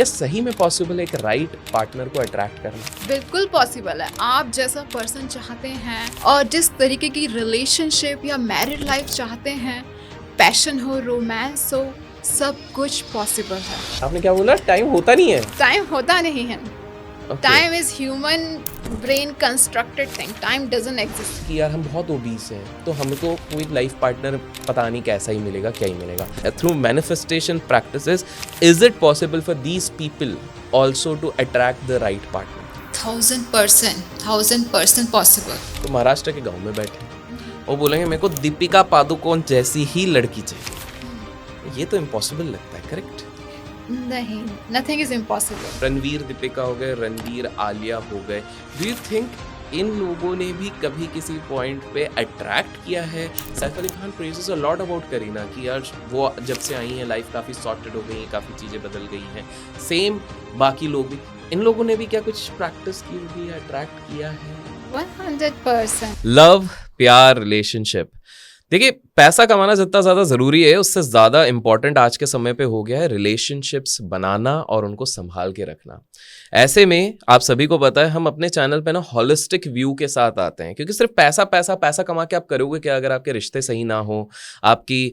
क्या सही में पॉसिबल है एक राइट पार्टनर को अट्रैक्ट करना? बिल्कुल पॉसिबल है। आप जैसा पर्सन चाहते हैं और जिस तरीके की रिलेशनशिप या मैरिड लाइफ चाहते हैं, पैशन हो, रोमांस हो, सब कुछ पॉसिबल है। आपने क्या बोला? टाइम होता नहीं है? टाइम होता नहीं है। Okay. Time is human brain constructed thing. Time doesn't exist. कि यार हम बहुत ओबीस हैं तो हमको कोई लाइफ पार्टनर पता नहीं कैसा ही मिलेगा, क्या ही मिलेगा। Through manifestation practices is it possible for these people also to attract the right partner? 1000% possible. तो महाराष्ट्र के गांव में बैठे वो बोलेंगे मेरे को दीपिका पादुकोण जैसी ही लड़की चाहिए, ये तो इम्पॉसिबल लगता है, करेक्ट? नहीं, nothing is impossible. Ranveer Deepika हो गए, रणवीर आलिया हो गए। डू यू थिंक इन लोगों ने भी कभी किसी पॉइंट पे अट्रैक्ट किया है? Saif Ali Khan praises a lot about Kareena कि यार वो जब से आई हैं लाइफ काफ़ी सॉर्टेड हो गई है, काफ़ी चीज़ें बदल गई हैं। सेम बाकी लोग भी, इन लोगों ने भी क्या कुछ प्रैक्टिस की होगी, अट्रैक्ट किया है? 100%। लव, प्यार, रिलेशनशिप। देखिए, पैसा कमाना जितना ज़्यादा ज़रूरी है उससे ज़्यादा इंपॉर्टेंट आज के समय पे हो गया है रिलेशनशिप्स बनाना और उनको संभाल के रखना। ऐसे में आप सभी को पता है हम अपने चैनल पे ना हॉलिस्टिक व्यू के साथ आते हैं, क्योंकि सिर्फ पैसा पैसा पैसा कमा के आप करोगे क्या अगर आपके रिश्ते सही ना हो, आपकी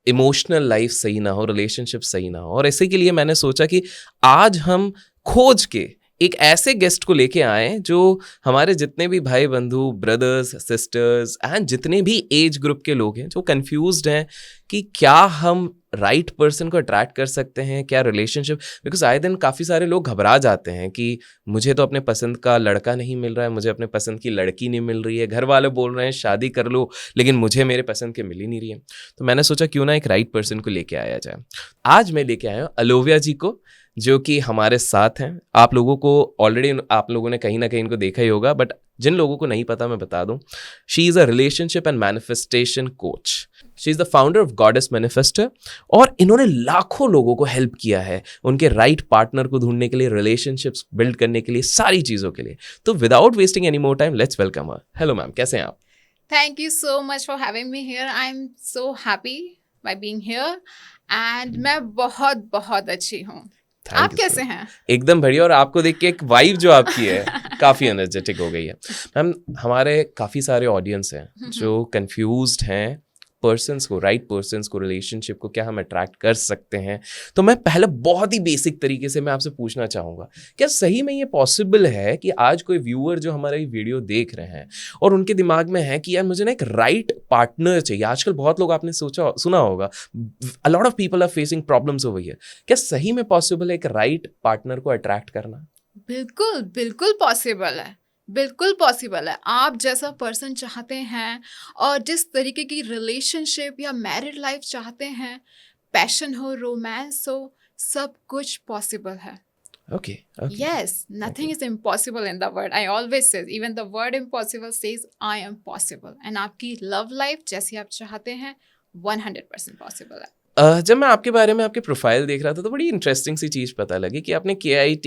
इमोशनल लाइफ सही ना हो, रिलेशनशिप सही ना हो। और इसी के लिए मैंने सोचा कि आज हम खोज के एक ऐसे गेस्ट को लेके आए जो हमारे जितने भी भाई बंधु, ब्रदर्स, सिस्टर्स एंड जितने भी एज ग्रुप के लोग हैं जो कंफ्यूज्ड हैं कि क्या हम राइट पर्सन को अट्रैक्ट कर सकते हैं, क्या रिलेशनशिप। बिकॉज आए दिन काफ़ी सारे लोग घबरा जाते हैं कि मुझे तो अपने पसंद का लड़का नहीं मिल रहा है, मुझे अपने पसंद की लड़की नहीं मिल रही है, घर वाले बोल रहे हैं शादी कर लो लेकिन मुझे मेरे पसंद के मिल ही नहीं रही है। तो मैंने सोचा क्यों ना एक राइट पर्सन को लेके आया जाए। आज मैं लेके आया हूँ अलोविया जी को, जो कि हमारे साथ हैं। आप लोगों को ऑलरेडी, आप लोगों ने कहीं ना कहीं इनको देखा ही होगा, बट जिन लोगों को नहीं पता मैं बता दूं, she is a relationship and manifestation coach. She is the founder of goddess manifester और इन्होंने लाखों लोगों को हेल्प किया है उनके राइट पार्टनर को ढूंढने के लिए, रिलेशनशिप्स बिल्ड करने के लिए, सारी चीज़ों के लिए। तो without wasting any more time let's welcome her. Hello ma'am, कैसे हैं आप? Thank you so much for having me here. I'm so happy by being here. And मैं बहुत बहुत अच्छी हूँ। आप कैसे हैं? एकदम बढ़िया। और आपको देख के एक वाइब जो आपकी है काफ़ी एनर्जेटिक हो गई है। मैम, हमारे काफ़ी सारे ऑडियंस हैं जो कंफ्यूज्ड हैं पर्सन्स को, राइट पर्सन्स को, रिलेशनशिप को क्या हम अट्रैक्ट कर सकते हैं। तो मैं पहले बहुत ही बेसिक तरीके से मैं आपसे पूछना चाहूँगा, क्या सही में ये पॉसिबल है कि आज कोई व्यूअर जो हमारा ये वीडियो देख रहे हैं और उनके दिमाग में है कि यार मुझे ना एक राइट पार्टनर चाहिए। आजकल बहुत लोग, आपने सुना होगा, a lot of people are facing problems over here. क्या सही में पॉसिबल है एक राइट पार्टनर को अट्रैक्ट करना? बिल्कुल बिल्कुल पॉसिबल है। बिल्कुल पॉसिबल है। आप जैसा पर्सन चाहते हैं और जिस तरीके की रिलेशनशिप या मैरिड लाइफ चाहते हैं, पैशन हो, रोमांस हो, सब कुछ पॉसिबल है। Okay. Yes, nothing is impossible in the world. I always say, even the word impossible says I am possible. And आपकी लव लाइफ जैसी आप चाहते हैं 100% पॉसिबल है। जब मैं आपके बारे में, आपके प्रोफाइल देख रहा था तो बड़ी इंटरेस्टिंग सी चीज़ पता लगी कि आपने KIT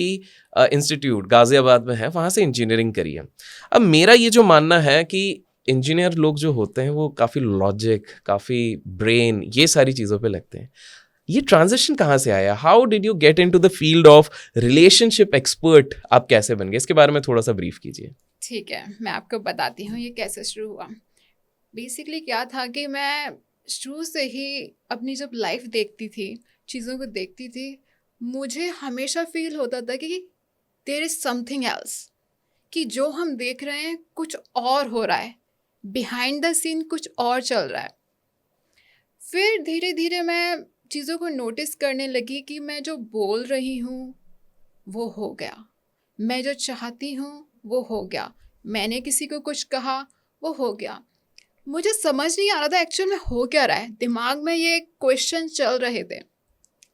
इंस्टीट्यूट गाज़ियाबाद में है, वहाँ से इंजीनियरिंग करी है। अब मेरा ये जो मानना है कि इंजीनियर लोग जो होते हैं वो काफ़ी लॉजिक, काफ़ी ब्रेन, ये सारी चीज़ों पे लगते हैं। ये ट्रांजिशन कहाँ से आया? How did you get into the field of relationship expert? आप कैसे बन गए, इसके बारे में थोड़ा सा ब्रीफ कीजिए। ठीक है, मैं आपको बताती हूँ ये कैसे शुरू हुआ। बेसिकली क्या था कि मैं शुरू से ही अपनी जब लाइफ देखती थी, चीज़ों को देखती थी, मुझे हमेशा फील होता था कि देयर इज़ समथिंग एल्स, कि जो हम देख रहे हैं कुछ और हो रहा है, बिहाइंड द सीन कुछ और चल रहा है। फिर धीरे धीरे मैं चीज़ों को नोटिस करने लगी कि मैं जो बोल रही हूँ वो हो गया, मैं जो चाहती हूँ वो हो गया, मैंने किसी को कुछ कहा वो हो गया। मुझे समझ नहीं आ रहा था एक्चुअल में हो क्या रहा है। दिमाग में ये क्वेश्चन चल रहे थे,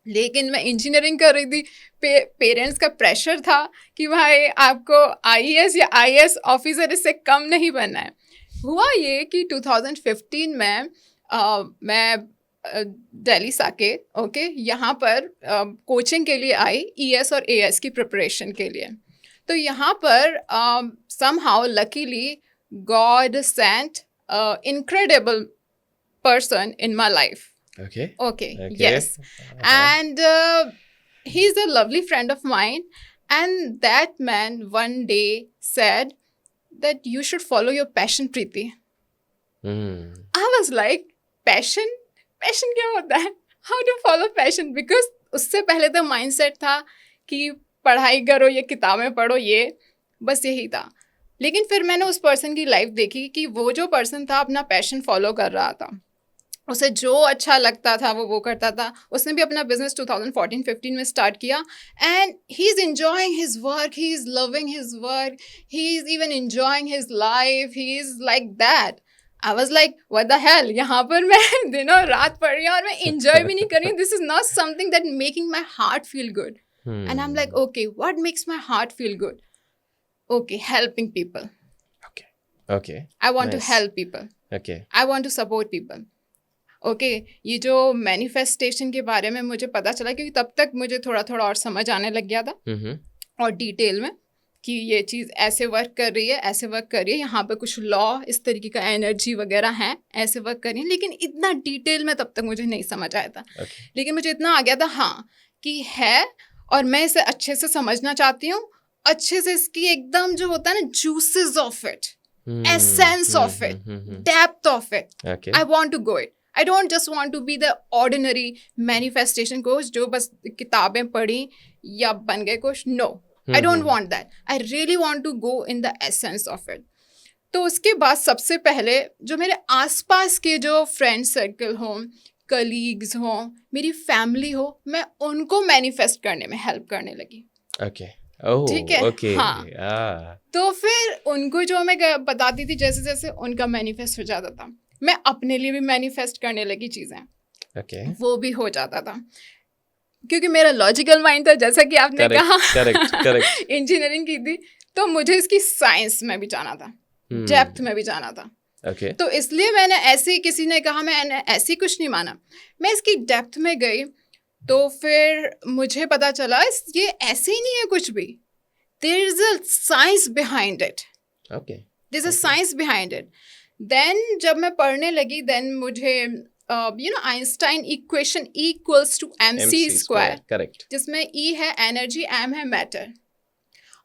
लेकिन मैं इंजीनियरिंग कर रही थी। पेरेंट्स का प्रेशर था कि भाई आपको IAS या IAS ऑफिसर इससे कम नहीं बनना है। हुआ ये कि 2015 में मैं दिल्ली साकेत यहाँ पर कोचिंग के लिए आई, ES और AS की प्रिपरेशन के लिए। तो यहाँ पर somehow luckily God sent incredible person in my life. Okay. Okay. Yes. And he is a lovely friend of mine, and that man one day said that you should follow your passion, Preeti. I was like, passion? Passion क्या होता है? How to follow passion? Because उससे पहले तो mindset था कि पढ़ाई करो, ये किताबें पढ़ो, ये बस यही था. लेकिन फिर मैंने उस पर्सन की लाइफ देखी कि वो जो पर्सन था अपना पैशन फॉलो कर रहा था. उसे जो अच्छा लगता था वो करता था. उसने भी अपना बिजनेस 2014-15 में स्टार्ट किया, and he is enjoying his work, he is loving his work, he is even enjoying his life, he is like that. I was like what the hell, यहाँ पर मैं दिनों रात पढ़ रही हूँ और मैं इंजॉय भी नहीं कर रही हूँ. This is not something that making my heart feel good. And I am like, okay, what makes my heart feel good? Okay, helping people. Okay. I want to Nice. help people. Okay. I want to support people. Okay, ये जो manifestation के बारे में मुझे पता चला, क्योंकि तब तक मुझे थोड़ा थोड़ा और समझ आने लग गया था और डिटेल में कि ये चीज़ ऐसे वर्क कर रही है, ऐसे वर्क कर रही है, यहाँ पे कुछ लॉ इस तरीके का एनर्जी वगैरह है, ऐसे वर्क कर रही है. लेकिन इतना डिटेल में तब तक मुझे नहीं समझ आया था. लेकिन मुझे इतना आ गया था, हाँ, कि है और मैं इसे अच्छे से समझना चाहती हूँ, अच्छे से इसकी एकदम जो होता है ना, juices of it, essence of it, depth of it. Okay. I want to go it. I don't just want to be the ordinary manifestation coach जो बस किताबें पढ़ी या बन गए कुछ. No, I don't want that. I really want to go in the essence of it. तो उसके बाद सबसे पहले जो मेरे आसपास के जो फ्रेंड सर्कल हों, कलीग्स हों, मेरी फैमिली हो, मैं उनको मैनिफेस्ट करने में हेल्प करने लगी. Okay. Oh, ठीक है. okay. हाँ. तो फिर उनको जो मैं बताती थी, जैसे जैसे उनका मैनिफेस्ट हो जाता था, मैं अपने लिए भी मैनिफेस्ट करने लगी चीज़ें. Okay. वो भी हो जाता था क्योंकि मेरा लॉजिकल माइंड था, जैसा कि आपने कहा. Correct. इंजीनियरिंग की थी तो मुझे इसकी साइंस में भी जाना था, डेप्थ में भी जाना था. Okay. तो इसलिए मैंने ऐसे, किसी ने कहा, मैंने ऐसी कुछ नहीं माना, मैं इसकी डेप्थ में गई. तो फिर मुझे पता चला ये ऐसे ही नहीं है कुछ भी. There is a science behind it. Okay. There is a science behind it. Then जब मैं पढ़ने लगी, देन मुझे Einstein equation equals to MC square, Correct. जिसमें E है एनर्जी, M है मैटर.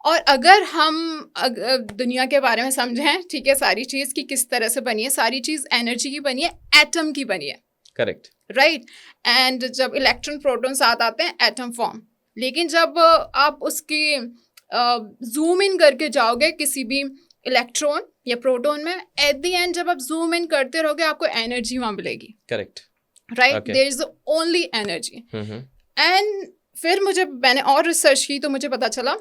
और अगर हम दुनिया के बारे में समझें, ठीक है, सारी चीज़ की किस तरह से बनी है, सारी चीज़ एनर्जी की बनी है, एटम की बनी है. Correct. राइट. एंड जब इलेक्ट्रॉन प्रोटॉन साथ आते हैं एटम फॉर्म. लेकिन जब आप उसकी जूम इन करके जाओगे किसी भी इलेक्ट्रॉन या प्रोटॉन में, एट द एंड जब आप जूम इन करते रहोगे आपको एनर्जी वहाँ मिलेगी. Correct. Right. Okay. There is only energy. And फिर मैंने और रिसर्च की तो मुझे पता चला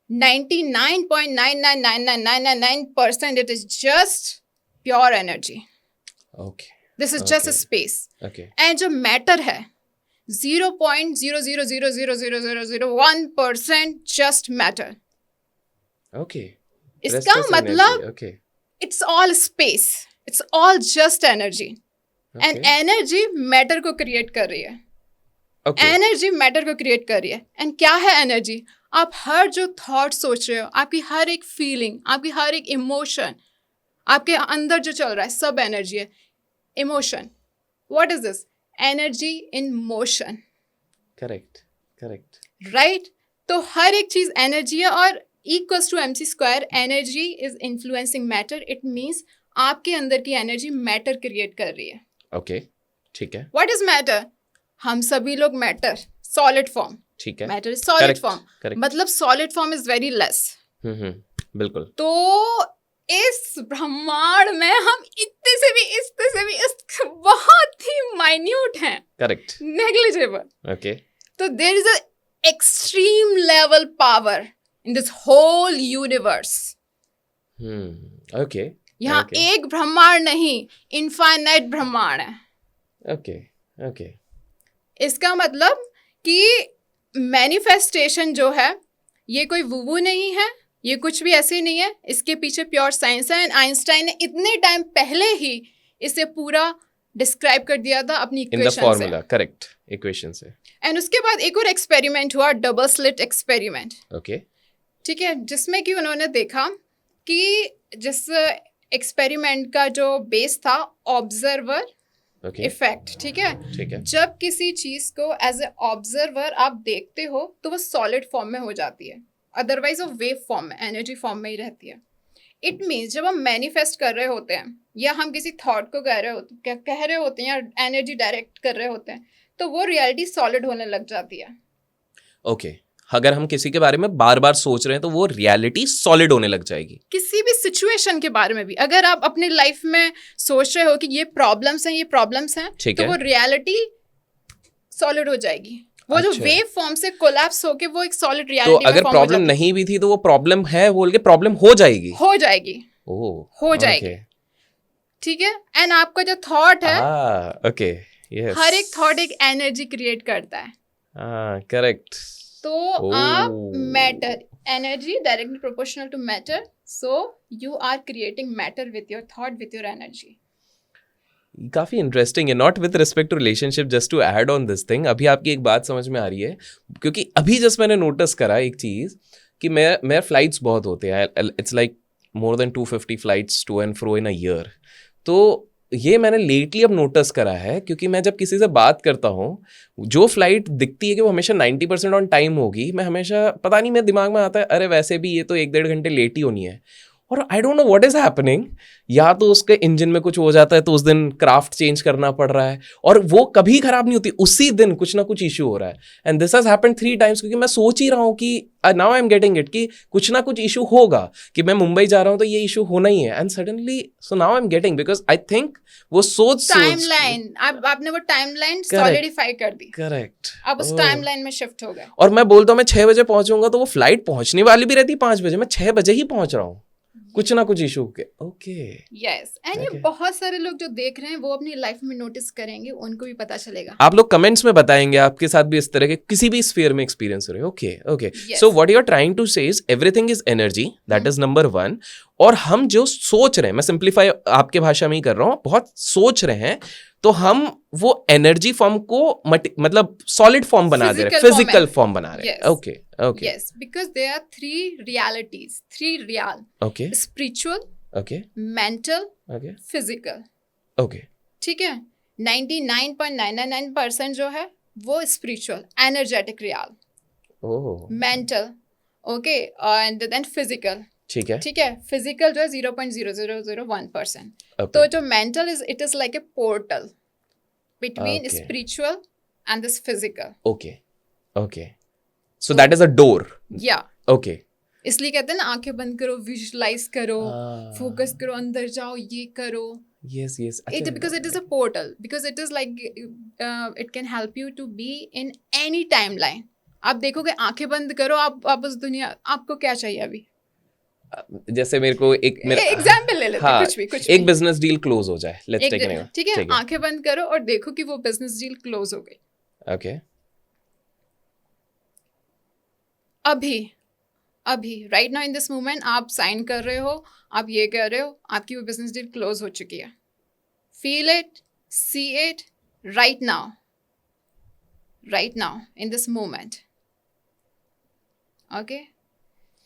99.999999% it is just pure energy. Okay. This is just a space. Okay. And जो मैटर है 0.000000001% just matter. Okay. इसका Restless मतलब energy. Okay. it's all space. It's all just energy. And Okay. energy matter को create कर रही है. Okay. Energy matter को create कर रही है. एंड क्या है एनर्जी? आप हर जो थॉट सोच रहे हो, आपकी हर एक फीलिंग, आपकी हर एक इमोशन, आपके अंदर जो चल रहा है, सब एनर्जी है. Emotion, what is this? Energy in motion. Correct. Right. तो हर एक चीज एनर्जी है और equals to MC square. Energy is influencing matter. It means आपके अंदर की एनर्जी मैटर क्रिएट कर रही है. Okay. ठीक है. What is matter? हम सभी लोग मैटर, सॉलिड फॉर्म. ठीक है. Matter is solid Correct. Form. Correct. मतलब solid form is very less. बिल्कुल. तो इस ब्रह्मांड में हम इतने से भी बहुत ही माइन्यूट हैं. Correct. नेग्लिजिबल. Okay. तो there is a extreme level power in this whole universe. Okay. यहाँ Okay. एक ब्रह्मांड नहीं, इनफाइनाइट ब्रह्मांड है. Okay. इसका मतलब कि मैनिफेस्टेशन जो है ये कोई वुवू नहीं है, ये कुछ भी ऐसे नहीं है. इसके पीछे प्योर साइंस है. एंड आइंस्टाइन ने इतने टाइम पहले ही इसे पूरा डिस्क्राइब कर दिया था अपनी In the इक्वेशन formula. से. Correct. Equation से. एंड उसके बाद एक और एक्सपेरिमेंट हुआ, डबल स्लिट एक्सपेरिमेंट. Okay. ठीक है, जिसमें कि उन्होंने देखा कि जिस एक्सपेरिमेंट का जो बेस था ऑब्जर्वर ओके इफेक्ट, ठीक है। ठीक है जब किसी चीज को एज ए ऑब्जर्वर आप देखते हो तो वो सॉलिड फॉर्म में हो जाती है, अदरवाइज वो वेव फॉर्म में, एनर्जी फॉर्म में ही रहती है। इट मीन्स जब हम मैनिफेस्ट कर रहे होते हैं या हम किसी थॉट को कह रहे होते हैं या एनर्जी डायरेक्ट कर रहे होते हैं, तो वो रियलिटी सॉलिड होने लग जाती है। ओके अगर हम किसी के बारे में बार बार सोच रहे हैं तो वो रियलिटी सॉलिड होने लग जाएगी। किसी भी सिचुएशन के बारे में भी अगर आप अपनी लाइफ में सोच रहे हो कि ये प्रॉब्लम्स हैं ठीक तो है। वो रियलिटी सॉलिड हो जाएगी। वो जो अच्छा। वेव फॉर्म से कोलैप्स होके वो एक सॉलिड तो रियलिटी में अगर फॉर्म हो प्रॉब्लम जाती नहीं भी थी तो वो प्रॉब्लम है बोल के प्रॉब्लम हो जाएगी। हो जाएगी, ओह हो जाएगी, ठीक है। एंड आपका जो थॉट है, ओके यस, हर एक थॉट एक एनर्जी क्रिएट करता है। करेक्ट। तो आप matter, energy directly proportional to matter, so you are creating matter with your thought, with your energy. काफी इंटरेस्टिंग है। Not with respect to relationship, just to add on this thing, अभी आपकी एक बात समझ में आ रही है क्योंकि अभी जस्ट मैंने नोटिस करा एक चीज कि मेरे फ्लाइट्स बहुत होते हैं, it's like more than 250 flights to and fro in a year. तो ये मैंने लेटली अब नोटिस करा है क्योंकि मैं जब किसी से बात करता हूँ, जो फ्लाइट दिखती है कि वो हमेशा 90% ऑन टाइम होगी, मैं हमेशा पता नहीं मेरे दिमाग में आता है अरे वैसे भी ये तो 1-1.5 घंटे लेट ही होनी है। और I don't know what is happening, या तो उसके इंजन में कुछ हो जाता है तो उस दिन क्राफ्ट चेंज करना पड़ रहा है और वो कभी खराब नहीं होती, उसी दिन कुछ ना कुछ इशू हो रहा है। And this has happened 3 times क्योंकि मैं सोच ही रहा हूँ कि now I am getting it कि कुछ ना कुछ इशू होगा, कि मैं मुंबई जा रहा हूँ तो ये इशू होना ही है। And suddenly so now I am getting, because I think वो सोच टाइमलाइन, आपने वो टाइमलाइन सॉलिडिफाई कर दी। करेक्ट, आप उस टाइमलाइन में शिफ्ट हो गए। और मैं बोलता हूँ मैं 6 बजे पहुंचूंगा तो वो फ्लाइट पहुंचने वाली भी रहती 5 बजे, मैं 6 बजे ही पहुंच रहा हूँ कुछ ना कुछ इशू के। ओके यस, एंड ये बहुत सारे लोग जो देख रहे हैं वो अपनी लाइफ में नोटिस करेंगे, उनको भी पता चलेगा। आप लोग कमेंट्स में बताएंगे आपके साथ भी इस तरह के किसी भी स्फीयर में एक्सपीरियंस हो रहे। Okay okay, so what you are trying to say is everything is energy, that is number 1। और हम जो सोच रहे हैं, मैं सिंप्लीफाई आपके भाषा में ही कर रहा हूँ, बहुत सोच रहे हैं तो हम वो एनर्जी फॉर्म को मतलब सॉलिड फॉर्म बना दे रहे हैं, फिजिकल फॉर्म बना रहे हैं। Okay okay, yes, because there are 3 realities, 3 real. Okay, spiritual, okay, mental, okay, physical. Okay, ठीक है। 99.999% जो है वो spiritual, energetic real, oh mental, okay, and then physical. ठीक है, ठीक है। फिजिकल जो है 0.0001%। okay. तो जो mental is, it is like a portal between Okay. Spiritual and this physical. Okay okay, so that is a door. या okay, इसलिए कहते हैं ना, आंखें बंद करो, विजुअलाइज करो, फोकस करो, अंदर जाओ, ये करो। Yes yes, It because it is a portal, because it is like it can help you to be in any timeline. आप देखोगे, आंखें बंद करो, आप उस दुनिया, आपको क्या चाहिए अभी? जैसे मेरे को एक एग्जाम्पल ले लेते हैं, कुछ भी एक बिजनेस डील क्लोज हो जाए, लेट्स टेक इट। ठीक है, आंखें बंद करो और देखो कि वो बिजनेस डील क्लोज हो गई। ओके, अभी right now in this moment आप साइन कर रहे हो, आप ये कह रहे हो, आपकी वो बिजनेस डील क्लोज हो चुकी है। Feel it, see it right now in this moment. Okay,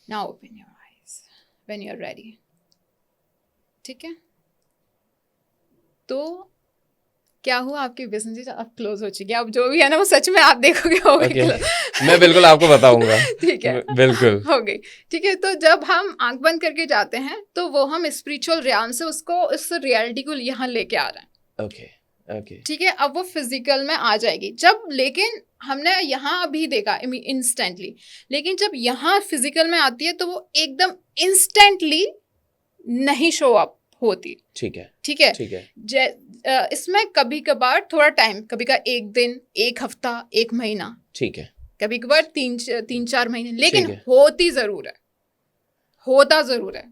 now open your eyes when you are ready. ठीक है, तो क्या हुआ, आपकी बिजनेस डील अब क्लोज हो चुकी है। अब जो भी है ना, वो सच में आप देखोगे हो गई close। मैं बिल्कुल आपको बताऊंगा। ठीक है, बिल्कुल हो गई। ठीक है, तो जब हम आंख बंद करके जाते हैं तो वो हम स्पिरिचुअल रियाम से उसको, इस रियलिटी को यहाँ लेके आ रहे हैं। ओके ओके, ठीक है, अब वो फिजिकल में आ जाएगी जब, लेकिन हमने यहाँ अभी देखा इंस्टेंटली, लेकिन जब यहाँ फिजिकल में आती है तो वो एकदम इंस्टेंटली नहीं शो अप होती। ठीक है ठीक है, ठीक है, इसमें कभी कभार थोड़ा टाइम, कभी का 1 दिन, 1 हफ्ता, 1 महीना, ठीक है, कभी कभार 3-4 महीने, लेकिन ठीक है। होती जरूर है, होता जरूर है।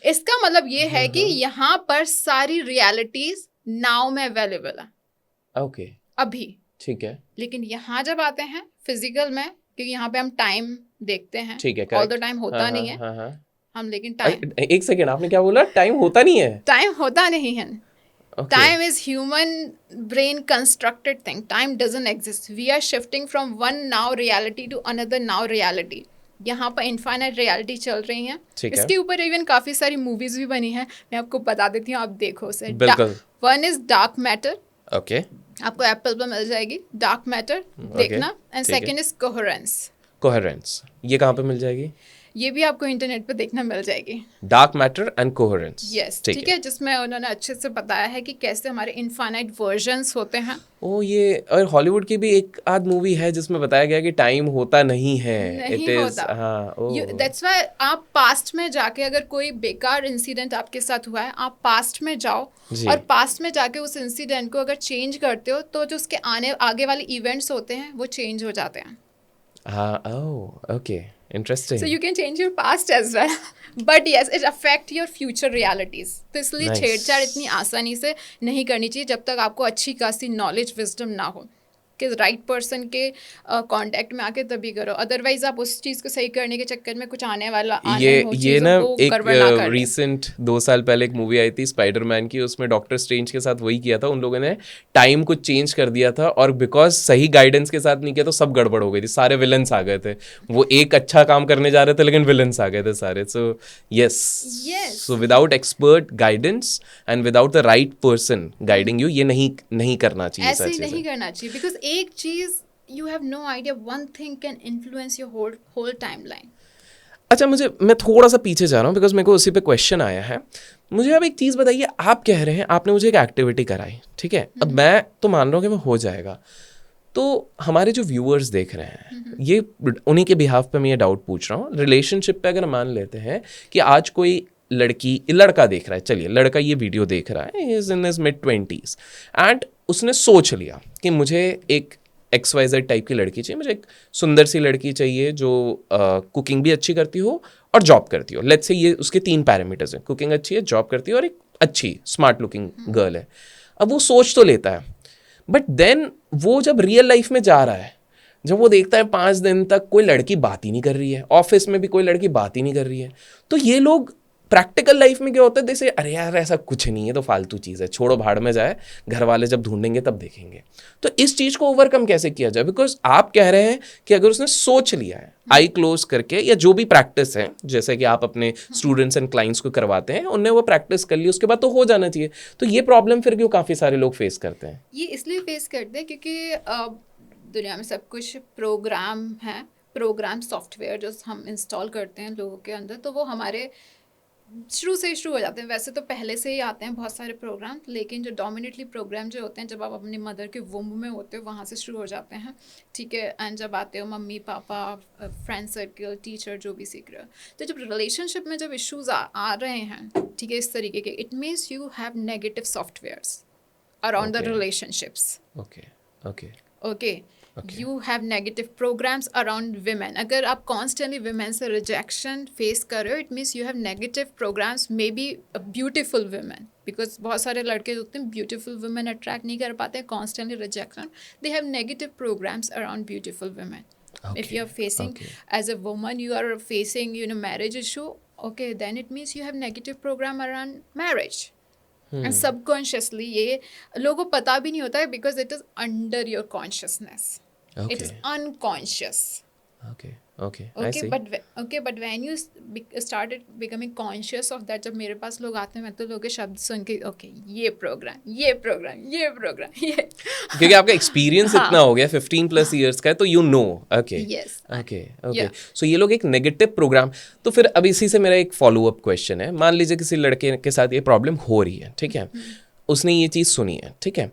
इसका मतलब ये है कि यहाँ पर सारी रियलिटीज नाउ में अवेलेबल है ओके, अभी। ठीक है, लेकिन यहाँ जब आते हैं फिजिकल में, क्योंकि यहाँ पे हम टाइम देखते हैं, ठीक है, ऑल द टाइम होता नहीं है हाँ, हाँ। हम, लेकिन टाइम, एक सेकेंड, आपने क्या बोला? टाइम होता नहीं है? टाइम होता नहीं है। Okay. Time is human brain constructed thing. Time doesn't exist. We are shifting from one now reality to another now reality. यहाँ पर इनफाइनाइट रियलिटी चल रही है। इसके ऊपर इवन काफी सारी मूवीज भी बनी है, मैं आपको बता देती हूँ, आप देखो उसे। बिल्कुल। One is dark matter, okay आपको एप्पल पर मिल जाएगी, डार्क मैटर देखना। एंड ठीक है। सेकंड इज कोहेरेंस, कोहेरेंस, ये कहाँ पे मिल जाएगी? ये भी आपको इंटरनेट पे देखना मिल जाएगी। Dark matter and coherence, yes, ठीक है, जिसमें उन्होंने अच्छे से बताया है कि कैसे हमारे इनफाइनाइट वर्जन्स होते हैं। ओ ये, और हॉलीवुड की भी एक आध मूवी है जिसमें बताया गया कि टाइम होता नहीं है, नहीं होता। हाँ, ओ दैट्स व्हाई आप पास्ट में जाके, अगर कोई बेकार इंसिडेंट आपके साथ हुआ है, आप पास्ट में जाओ जी। और पास्ट में जाके उस इंसिडेंट को अगर चेंज करते हो तो जो उसके आगे वाले इवेंट्स होते हैं वो चेंज हो जाते हैं। हाँ, oh okay, interesting. So you can change your past as well, but yes, it affect your future realities. तो इसलिए Nice. छेड़छाड़ इतनी आसानी से नहीं करनी चाहिए जब तक आपको अच्छी खासी नॉलेज विजडम ना हो कि राइट पर्सन के कांटेक्ट में आके तभी करो। अदरवाइज आप उस चीज़ को सही करने के चक्कर में कुछ आने हो ये चीज़ों ना को एक गड़बड़ ना कर लें। रिसेंट 2 साल पहले एक मूवी आई थी स्पाइडरमैन की, उसमें डॉक्टर स्ट्रेंज के साथ वही किया था। उन लोगों ने टाइम को चेंज कर दिया था और बिकॉज सही गाइडेंस के साथ नहीं किया तो सब गड़बड़ हो गई थी, सारे विलन्स आ गए थे। वो एक अच्छा काम करने जा रहे थे लेकिन विलन्स आ गए थे सारे। So yes, so without expert guidance and without the right person guiding you, ये नहीं करना चाहिए। ऐसे ही नहीं करना चाहिए, बिकॉज एक चीज़ you have no idea, one thing can influence your whole timeline. अच्छा, मैं थोड़ा सा पीछे जा रहा हूँ बिकॉज मेरे को उसी पे क्वेश्चन आया है। मुझे अब एक चीज़ बताइए, आप कह रहे हैं आपने मुझे एक एक्टिविटी कराई, ठीक है, अब मैं तो मान रहा हूँ कि वो हो जाएगा, तो हमारे जो व्यूअर्स देख रहे हैं, ये उन्हीं के बिहाफ पे मैं ये डाउट पूछ रहा हूँ। रिलेशनशिप पे अगर मान लेते हैं कि आज कोई लड़का देख रहा है, चलिए लड़का ये वीडियो देख रहा है, is in his mid-20s and उसने सोच लिया कि मुझे एक XYZ टाइप की लड़की चाहिए, मुझे एक सुंदर सी लड़की चाहिए जो कुकिंग भी अच्छी करती हो और जॉब करती हो। लेट्स से ये उसके 3 पैरामीटर्स हैं, कुकिंग अच्छी है, जॉब करती है और एक अच्छी स्मार्ट लुकिंग गर्ल है। अब वो सोच तो लेता है, बट देन वो जब रियल लाइफ में जा रहा है, जब वो देखता है 5 दिन तक कोई लड़की बात ही नहीं कर रही है, ऑफिस में भी कोई लड़की बात ही नहीं कर रही है, तो ये लोग प्रैक्टिकल लाइफ में क्या होता है, जैसे अरे यार ऐसा कुछ नहीं है, तो फालतू चीज़ है, छोड़ो भाड़ में जाए, घर वाले जब ढूंढेंगे तब देखेंगे। तो इस चीज़ को ओवरकम कैसे किया जाए? बिकॉज आप कह रहे हैं कि अगर उसने सोच लिया है आई क्लोज करके, या जो भी प्रैक्टिस है जैसे कि आप अपने स्टूडेंट्स एंड क्लाइंट्स को करवाते हैं, उन्हें वो प्रैक्टिस कर ली, उसके बाद तो हो जाना चाहिए। तो ये प्रॉब्लम फिर क्यों काफ़ी सारे लोग फेस करते हैं? ये इसलिए फेस करते हैं क्योंकि दुनिया में सब कुछ प्रोग्राम है, प्रोग्राम सॉफ्टवेयर जो हम इंस्टॉल करते हैं लोगों के अंदर, तो वो हमारे शुरू से ही शुरू हो जाते हैं। वैसे तो पहले से ही आते हैं बहुत सारे प्रोग्राम, लेकिन जो डोमिनेटली प्रोग्राम जो होते हैं जब आप अपनी मदर के वुम्ब में होते हो वहाँ से शुरू हो जाते हैं, ठीक है। एंड जब आते हो mummy papa, friend circle, teacher, जो भी सीख रहे हो, तो जब रिलेशनशिप में जब इश्यूज आ रहे हैं, ठीक है, इस तरीके के, it means you have negative softwares around the relationships. Okay, you have negative programs around women. अगर आप कॉन्स्टेंटली विमेन से रिजेक्शन फेस कर रहे हो, it means you have negative programs, maybe beautiful women, because बहुत सारे लड़के होते हैं ब्यूटिफुल विमेन अट्रैक्ट नहीं कर पाते, constantly rejection, they have negative programs around beautiful women. If you are facing as a woman, you are facing marriage issue, okay, then it means you have negative program around marriage. And subconsciously ये लोगों को पता भी नहीं होता है because it is under your consciousness. It is unconscious. But when you started becoming conscious of that, जब मेरे पास लोग आते हैं, मैं तो लोगों के शब्द सुन के ये प्रोग्राम क्योंकि आपका एक्सपीरियंस इतना हो गया 15+ ईयर्स का है, तो यू नो। ओके, सो ये लोग एक नेगेटिव प्रोग्राम। तो फिर अब इसी से मेरा एक फॉलो अप क्वेश्चन है, मान लीजिए किसी लड़के के साथ ये प्रॉब्लम हो रही है, ठीक है, उसने ये चीज़ सुनी है, ठीक है,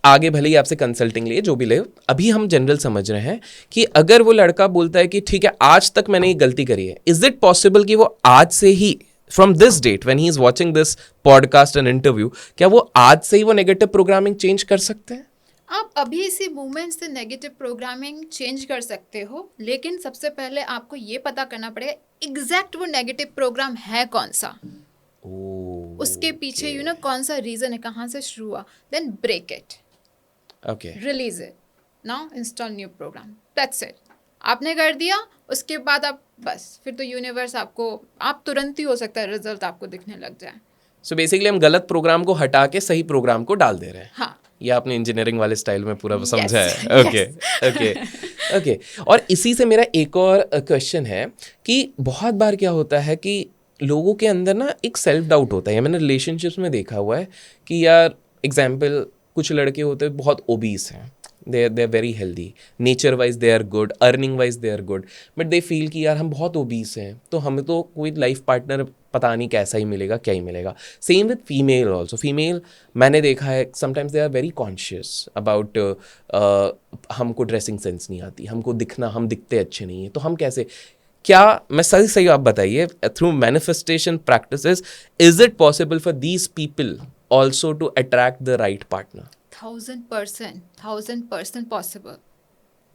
आगे भले ही आपसे कंसल्टिंग लिए, जो भी ले, अभी हम जनरल समझ रहे हैं कि अगर वो लड़का बोलता है कि ठीक है आज तक मैंने ये गलती करी है, इज इट पॉसिबल कि वो आज से ही, from this date when he is watching this podcast and interview, क्या वो आज से ही वो नेगेटिव प्रोग्रामिंग चेंज कर सकते हैं? आप अभी इसी मूवमेंट से नेगेटिव प्रोग्रामिंग चेंज कर सकते हो, लेकिन सबसे पहले आपको ये पता करना पड़ेगा एग्जैक्ट वो नेगेटिव प्रोग्राम है कौन सा, उसके पीछे कौन सा रीजन है, कहाँ से शुरू हुआ, then break it, release it, now install new program, that's it. आपने कर दिया, उसके बाद आप बस, फिर तो यूनिवर्स आपको, आप तुरंत ही हो सकता है रिजल्ट आपको दिखने लग जाए। सो बेसिकली हम गलत प्रोग्राम को हटा के सही प्रोग्राम को डाल दे रहे हैं। हाँ, ये आपने इंजीनियरिंग वाले स्टाइल में पूरा समझा है। ओके। और इसी से मेरा एक और क्वेश्चन है कि बहुत बार क्या होता है कि लोगों के अंदर ना एक सेल्फ डाउट होता है, मैंने रिलेशनशिप्स में देखा हुआ है कि यार एग्जाम्पल कुछ लड़के होते हैं बहुत ओबीस हैं, they are very healthy, nature wise they are good, earning wise they are good, but they feel कि यार हम बहुत ओबीस हैं तो हमें तो कोई लाइफ पार्टनर पता नहीं कैसा ही मिलेगा, क्या ही मिलेगा. Same with female also. Female मैंने देखा है sometimes they are very conscious about हमको ड्रेसिंग सेंस नहीं आती, हमको दिखना, हम दिखते अच्छे नहीं हैं, तो हम कैसे, क्या मैं सही सही आप बताइए, through manifestation practices is it possible for these people also to attract the right partner? 1000% possible.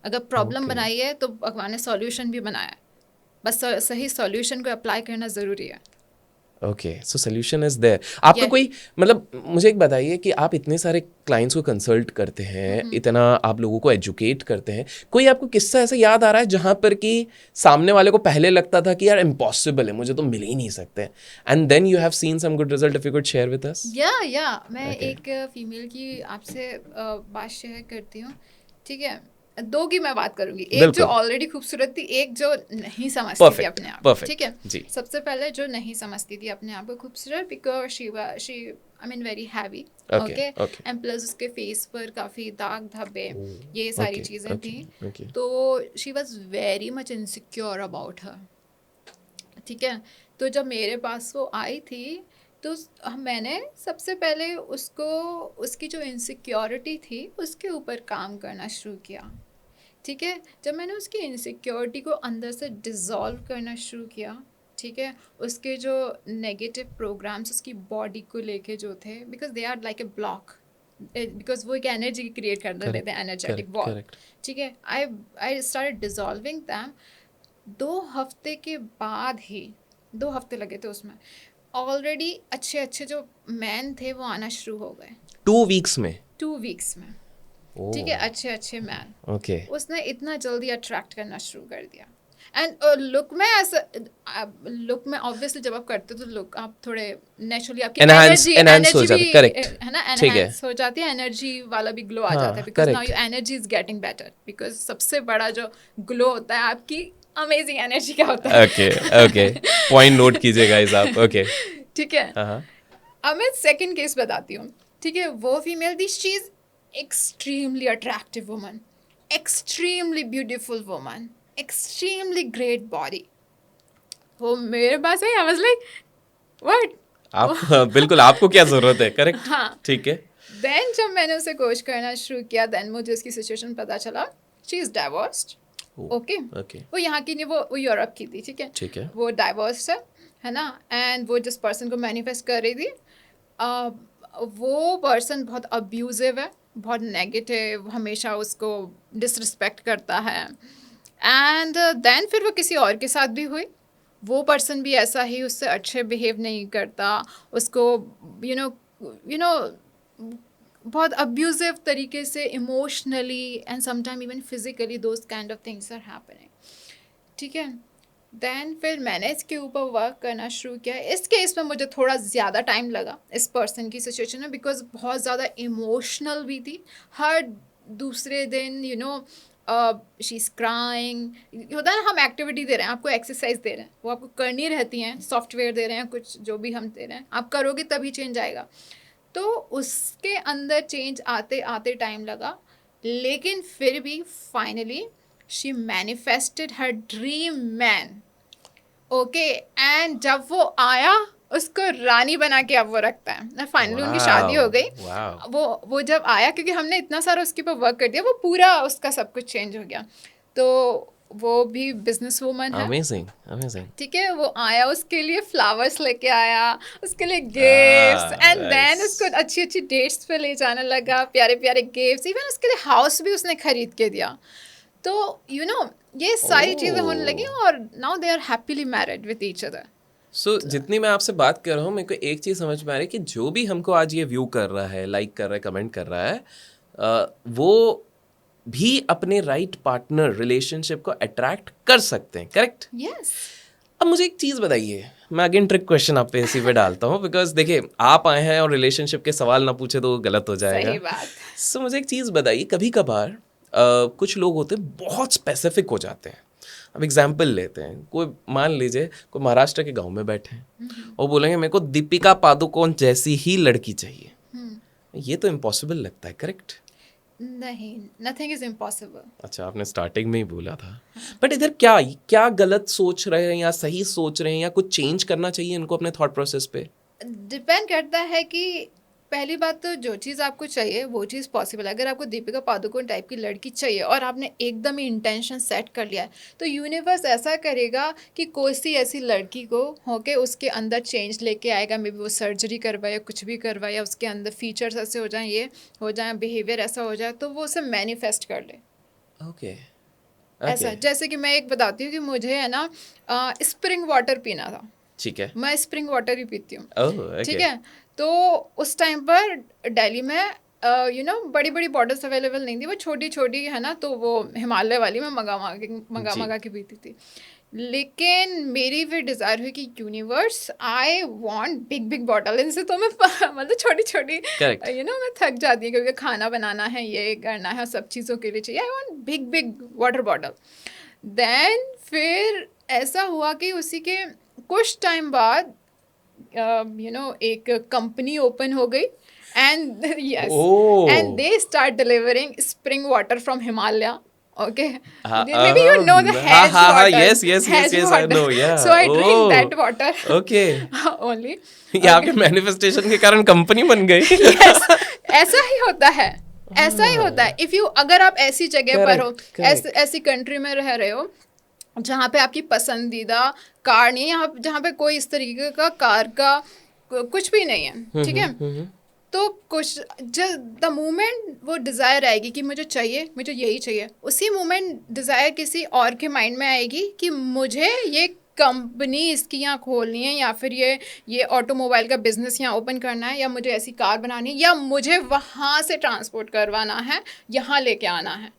अगर प्रॉब्लम Okay. बनाई है तो भगवान ने सॉल्यूशन भी बनाया है, बस सही सॉल्यूशन को अप्लाई करना ज़रूरी है. Okay, so solution is there. आपका Yeah. कोई मतलब मुझे एक बताइए कि आप इतने सारे क्लाइंट्स को कंसल्ट करते हैं, इतना आप लोगों को एजुकेट करते हैं, कोई आपको किस्सा ऐसा याद आ रहा है जहाँ पर कि सामने वाले को पहले लगता था कि यार इम्पॉसिबल है, मुझे तो मिल ही नहीं सकते, and then you have seen some good result, if you could share with us? या मैं Okay. एक फीमेल की आपसे बात शेयर करती हूँ. ठीक है, दो की मैं बात करूंगी, एक बिल्कुल. जो ऑलरेडी खूबसूरत थी, एक जो नहीं समझती थी Perfect, अपने आप को. perfect. ठीक है, जी. सबसे पहले जो नहीं समझती थी अपने आप को खूबसूरत, because she I mean very heavy. Okay, okay. And plus उसके फेस पर काफ़ी दाग धब्बे, ये सारी Okay, चीज़ें okay, थी. okay. तो she was very much insecure about her. ठीक है, तो जब मेरे पास वो आई थी तो मैंने सबसे पहले उसको, उसकी जो इनसिक्योरिटी थी उसके ऊपर काम करना शुरू किया. ठीक है, जब मैंने उसकी इनसिक्योरिटी को अंदर से डिज़ोल्व करना शुरू किया, ठीक है, उसके जो नेगेटिव प्रोग्राम्स उसकी बॉडी को लेके जो थे, because they are like a block, because वो एक एनर्जी क्रिएट कर देते हैं, एनर्जेटिक वॉल. Correct. ठीक है, आई स्टार्टेड डिज़ोल्विंग दैम. 2 हफ्ते के बाद ही, 2 हफ्ते लगे थे उसमें, ऑलरेडी अच्छे अच्छे जो मैन थे वो आना शुरू हो गए 2 weeks में? 2 वीक्स में. Oh. ठीक है, अच्छे अच्छे मैन Okay. उसने इतना जल्दी अट्रैक्ट करना शुरू कर दिया. एंड लुक में ऐसा, लुक में ऑब्वियसली जब आप करते हो तो लुक आप थोड़े नेचुरली आपकी Enhance हो जाती है, correct. है ना, ठीक है. एनहांस हो जाती है, एनर्जी वाला भी ग्लो आ हाँ, जाता है, because now correct. Your energy is getting better. Because सबसे बड़ा जो ग्लो होता है आपकी अमेजिंग एनर्जी का होता है. Okay, okay. पॉइंट नोट कीजिए गाइस आप. Okay. ठीक है, हाँ. अब मैं सेकंड केस बताती हूँ. ठीक है, वो फीमेल थी, she is extremely attractive woman, extremely beautiful woman, extremely great body. वो मेरे पास है, I was like, what? आप बिल्कुल, आपको क्या जरूरत है, करेक्ट. हाँ. ठीक है. Then जब मैंने उसे कोच करना शुरू किया, then मुझे उसकी सिचुएशन पता चला. She is divorced. Okay. Okay. वो यहाँ की नहीं, वो यूरोप की थी. ठीक है. ठीक है. वो डाइवोर्स है ना, एंड वो जिस पर्सन को मैनिफेस्ट कर रही थी, वो पर्सन बहुत अब्यूजिव है, बहुत नेगेटिव, हमेशा उसको डिसरिस्पेक्ट करता है. एंड देन फिर वो किसी और के साथ भी हुई, वो पर्सन भी ऐसा ही उससे अच्छे बिहेव नहीं करता, उसको यू नो बहुत अब्यूजिव तरीके से emotionally and sometime even physically those kind of things are happening. ठीक है, देन फिर मैंने इसके ऊपर वर्क करना शुरू किया. इस केस में मुझे थोड़ा ज़्यादा टाइम लगा इस पर्सन की सिचुएशन में, बिकॉज बहुत ज़्यादा इमोशनल भी थी. हर दूसरे दिन शी इज़ क्राइंग. होता है ना, हम एक्टिविटी दे रहे हैं आपको, एक्सरसाइज दे रहे हैं, वो आपको करनी रहती हैं, सॉफ्टवेयर दे रहे हैं, कुछ जो भी हम दे रहे हैं, आप करोगे तभी चेंज आएगा. तो उसके अंदर चेंज आते आते टाइम लगा, लेकिन फिर भी finally she manifested her dream man. Okay, and जब वो आया उसको रानी बना के अब वो रखता है. फाइनली उनकी शादी हो गई. Wow. वो जब आया, क्योंकि हमने इतना सारा उसके ऊपर वर्क कर दिया, वो पूरा उसका सब कुछ चेंज हो गया. तो वो भी बिजनेस वूमन है. Amazing, amazing. ठीक है, वो आया, उसके लिए फ्लावर्स लेके आया, उसके लिए गिफ्ट्स, एंड देन nice. उसको अच्छी अच्छी डेट्स पे ले जाने लगा, प्यारे प्यारे गिफ्ट्स, इवन उसके लिए हाउस भी उसने खरीद के दिया. तो ये सारी चीज़ें होने लगी, और now they are happily married with each other. So जितनी मैं आपसे बात कर रहा हूँ, मेरे को एक चीज़ समझ में आ रही है कि जो भी हमको आज ये व्यू कर रहा है, लाइक कर रहा है, कमेंट कर रहा है, वो भी अपने राइट पार्टनर रिलेशनशिप को अट्रैक्ट कर सकते हैं, करेक्ट? यस. अब मुझे एक चीज़ बताइए, मैं अगेन ट्रिक क्वेश्चन आप पे इसी पे डालता हूँ, बिकॉज देखिए आप आए हैं और रिलेशनशिप के सवाल ना पूछे तो गलत हो जाएगा. सही बात. सो मुझे एक चीज़ बताइए, कभी कभार कुछ लोग होते हैं बहुत स्पेसिफिक हो जाते हैं. अब एग्जाम्पल लेते हैं, कोई मान लीजिए कोई महाराष्ट्र के गांव में बैठे हैं और बोलेंगे मेरे को दीपिका पादुकोण जैसी ही लड़की चाहिए, ये तो इम्पॉसिबल लगता है, करेक्ट? नहीं, नथिंग इज इम्पॉसिबल। अच्छा, आपने स्टार्टिंग में ही बोला था। बट इधर क्या क्या गलत सोच रहे हैं या सही सोच रहे हैं, या कुछ चेंज करना चाहिए इनको अपने थॉट प्रोसेस पे? डिपेंड करता है कि पहली बात तो जो चीज़ आपको चाहिए वो चीज़ पॉसिबल है। अगर आपको दीपिका पादुकोण टाइप की लड़की चाहिए और आपने एकदम ही इंटेंशन सेट कर लिया है, तो यूनिवर्स ऐसा करेगा कि कोई सी ऐसी लड़की को होके उसके अंदर चेंज लेके आएगा। मे बी वो सर्जरी करवाए या कुछ भी करवाए, या उसके अंदर फीचर्स ऐसे हो जाएं, ये हो जाए, बिहेवियर ऐसा हो जाए, तो वो उसे मैनिफेस्ट कर ले। ओके ऐसा ओके, जैसे कि मैं एक बताती हूँ कि मुझे है ना स्प्रिंग वाटर पीना था। ठीक है। मैं स्प्रिंग वाटर ही पीती हूँ, ओह ठीक ओके। है। तो उस टाइम पर दिल्ली में बड़ी बड़ी बॉटल्स अवेलेबल नहीं थी, वो छोटी छोटी है ना, तो वो हिमालय वाली मैं मंगा जी। मंगा के पीती थी। लेकिन मेरी फिर डिज़ायर हुई कि यूनिवर्स, आई वांट बिग बिग बॉटल। इनसे तो मैं मतलब छोटी छोटी करेक्ट। मैं थक जाती हूँ, क्योंकि खाना बनाना है, ये करना है, सब चीज़ों के लिए चाहिए। I want big big water bottle. Then फिर ऐसा हुआ कि उसी के कुछ टाइम बाद एक कंपनी ओपन हो गई, and yes, and oh, they start delivering spring water from Himalaya. Okay, हाँ maybe you know the हाँ hedge हाँ हाँ, water, yes yes yes hedge yes, I water. No, yeah. So I drink that oh water okay. only. ये आपके Okay. Manifestation के कारण company बन गई। Yes, ऐसा ही होता है, ऐसा ही होता है। इफ यू, अगर आप ऐसी जगह पर हो, करेक्ट करेक्ट। ऐसी कंट्री में रह रहे हो जहाँ पे आपकी पसंदीदा कार नहीं है, यहाँ जहाँ पे कोई इस तरीके का कार का कुछ भी नहीं है, ठीक है, तो कुछ द मोमेंट वो डिज़ायर आएगी कि मुझे चाहिए, मुझे यही चाहिए, उसी मोमेंट डिज़ायर किसी और के माइंड में आएगी कि मुझे ये कंपनी इसकी यहाँ खोलनी है, या फिर ये ऑटोमोबाइल का बिजनेस यहाँ ओपन करना है, या मुझे ऐसी कार बनानी है, या मुझे वहाँ से ट्रांसपोर्ट करवाना है, यहाँ लेके आना है।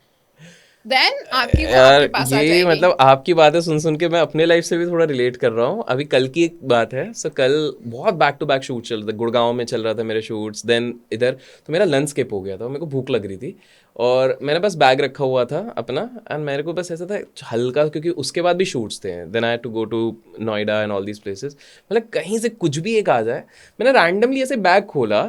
देन आपकी वो यार आपके पास आ ये जाएगी। मतलब आपकी बातें सुन सुन के मैं अपने लाइफ से भी थोड़ा रिलेट कर रहा हूँ। अभी कल की एक बात है, सो कल बहुत बैक टू बैक शूट चल रहा था, गुड़गांव में चल रहा था मेरे शूट्स, देन इधर तो मेरा लंच स्किप हो गया था, मेरे को भूख लग रही थी और मैंने बस बैग रखा हुआ था अपना, एंड मेरे को बस ऐसा था हल्का, क्योंकि उसके बाद भी शूट्स थे, then I had to go to Noida and all these places, मतलब कहीं से कुछ भी एक आ जाए। मैंने रैंडमली ऐसे बैग खोला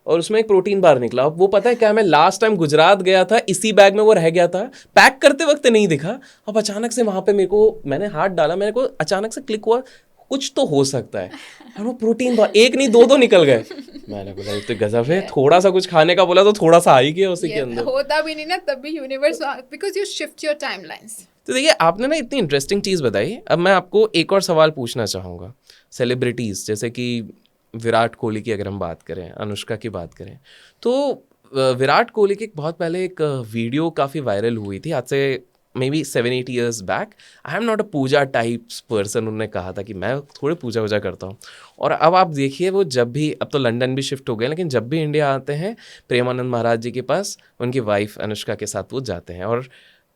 और उसमें एक प्रोटीन बार निकला। अब वो पता है क्या, मैं लास्ट टाइम गुजरात गया था, इसी बैग में वो रह गया था, पैक करते वक्त नहीं दिखा। अब अचानक से वहां पे मेरे को, मैंने हाथ डाला, मेरे को अचानक से क्लिक हुआ कुछ तो हो सकता है, और वो प्रोटीन बार एक नहीं दो निकल गए। मैंने बोला ये तो गजब है, थोड़ा सा कुछ खाने का बोला तो थोड़ा सा आ ही गया उसी के ये अंदर। होता भी नहीं ना, तब भी universe, because you shift your timelines. तो देखिए आपने ना इतनी इंटरेस्टिंग चीज़ बताई। अब मैं आपको एक और सवाल पूछना चाहूँगा। सेलिब्रिटीज़ जैसे कि विराट कोहली की अगर हम बात करें, अनुष्का की बात करें, तो विराट कोहली की बहुत पहले एक वीडियो काफ़ी वायरल हुई थी, आज से maybe 7-8 years back. I am not a puja types person, उन्होंने कहा था कि मैं थोड़ी पूजा वूजा करता हूँ। और अब आप देखिए वो जब भी, अब तो लंदन भी शिफ्ट हो गए, लेकिन जब भी इंडिया आते हैं प्रेमानंद महाराज जी के पास, उनकी वाइफ अनुष्का के साथ वो जाते हैं। और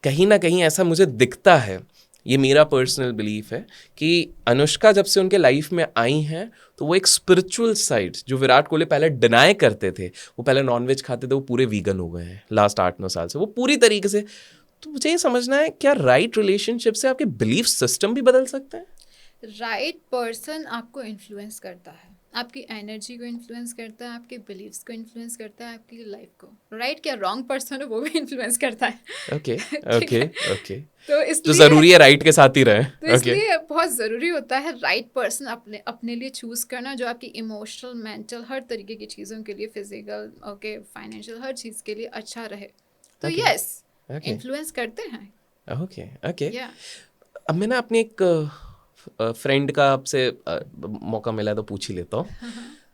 कहीं ना कहीं ऐसा मुझे दिखता है, ये मेरा पर्सनल बिलीफ है कि अनुष्का जब से उनके लाइफ में आई हैं, तो वो एक स्पिरिचुअल साइड जो विराट कोहली पहले डिनाई करते थे, वो पहले नॉनवेज खाते थे, वो पूरे वीगन हो गए हैं लास्ट 8-9 साल से, वो पूरी तरीके से। तो मुझे ये समझना है, क्या राइट रिलेशनशिप से आपके बिलीफ सिस्टम भी बदल सकते हैं? राइट पर्सन आपको इन्फ्लुएंस करता है, आपकी एनर्जी को इन्फ्लुएंस करता है, आपके बिलीव्स को इन्फ्लुएंस करता है, आपकी लाइफ को। राइट, क्या रॉन्ग पर्सन है वो भी इन्फ्लुएंस करता है। ओके ठीक ओके है, ओके। तो तो इसलिए ज़रूरी है राइट के साथ ही रहे। तो ओके इसलिए बहुत ज़रूरी होता है राइट पर्सन अपने लिए चूज़ करना, जो आपकी इमोशनल, मेंटल, हर तरीके की चीज़ों के लिए, फिजिकल, ओके, फाइनेंशियल, हर चीज़ के लिए अच्छा रहे। तो ओके यस, ओके इन्फ्लुएंस करते हैं। Okay okay. या अब मैं ना अपनी एक फ्रेंड का आपसे मौका मिला तो पूछ ही लेता हूँ।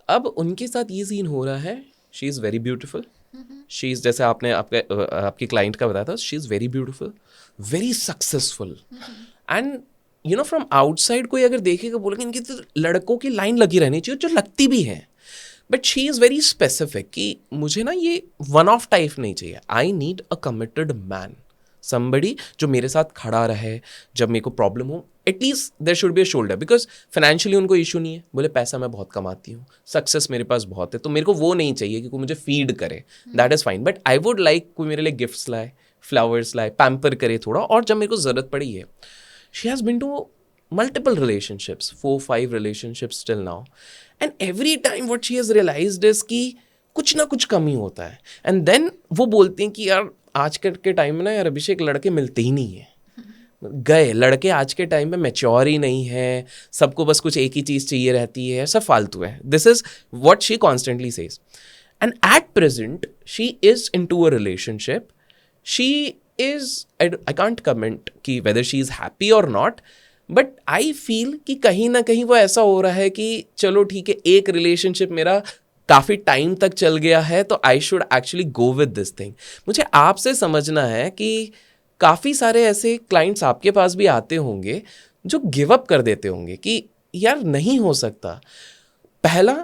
अब उनके साथ ये सीन हो रहा है, she is very beautiful, she is, जैसे आपने आपकी क्लाइंट का बताया था, she is very beautiful, very successful, and you know from outside कोई अगर देखेगा बोलेगा इनकी तो लड़कों की लाइन लगी रहनी चाहिए, जो लगती भी है। But she is very specific कि मुझे ना ये वन ऑफ टाइप नहीं चाहिए, I need a committed man, somebody जो मेरे साथ खड़ा रहे जब मेरे को प्रॉब्लम हो, at least there should be a shoulder, because financially उनको इशू नहीं है, बोले पैसा मैं बहुत कमाती हूँ, सक्सेस मेरे पास बहुत है, तो मेरे को वो नहीं चाहिए कि कोई मुझे फीड करे, that is fine, but I would like कोई मेरे लिए गिफ्ट्स लाए, फ्लावर्स लाए, पैम्पर करे थोड़ा, और जब मेरे को ज़रूरत पड़ी है। She has been to multiple relationships, 4-5 relationships till now, and every time what she has realized is कि कुछ ना कुछ कमी होता है, एंड देन वो बोलती हैं कि यार आज के टाइम में ना यार अभिषेक लड़के मिलते ही नहीं है, गए लड़के आज के टाइम में मैच्योर ही नहीं है, सबको बस कुछ एक ही चीज़ चाहिए रहती है, सब फालतू है. This is what she constantly says. And at present she is in to a relationship. She is, I can't comment कि वेदर शी इज हैप्पी और नॉट, बट आई फील कि कहीं ना कहीं वो ऐसा हो रहा है कि चलो ठीक है, एक रिलेशनशिप मेरा काफ़ी टाइम तक चल गया है तो I should actually go with this thing. मुझे आपसे समझना है कि काफ़ी सारे ऐसे क्लाइंट्स आपके पास भी आते होंगे जो गिव अप कर देते होंगे कि यार नहीं हो सकता. पहला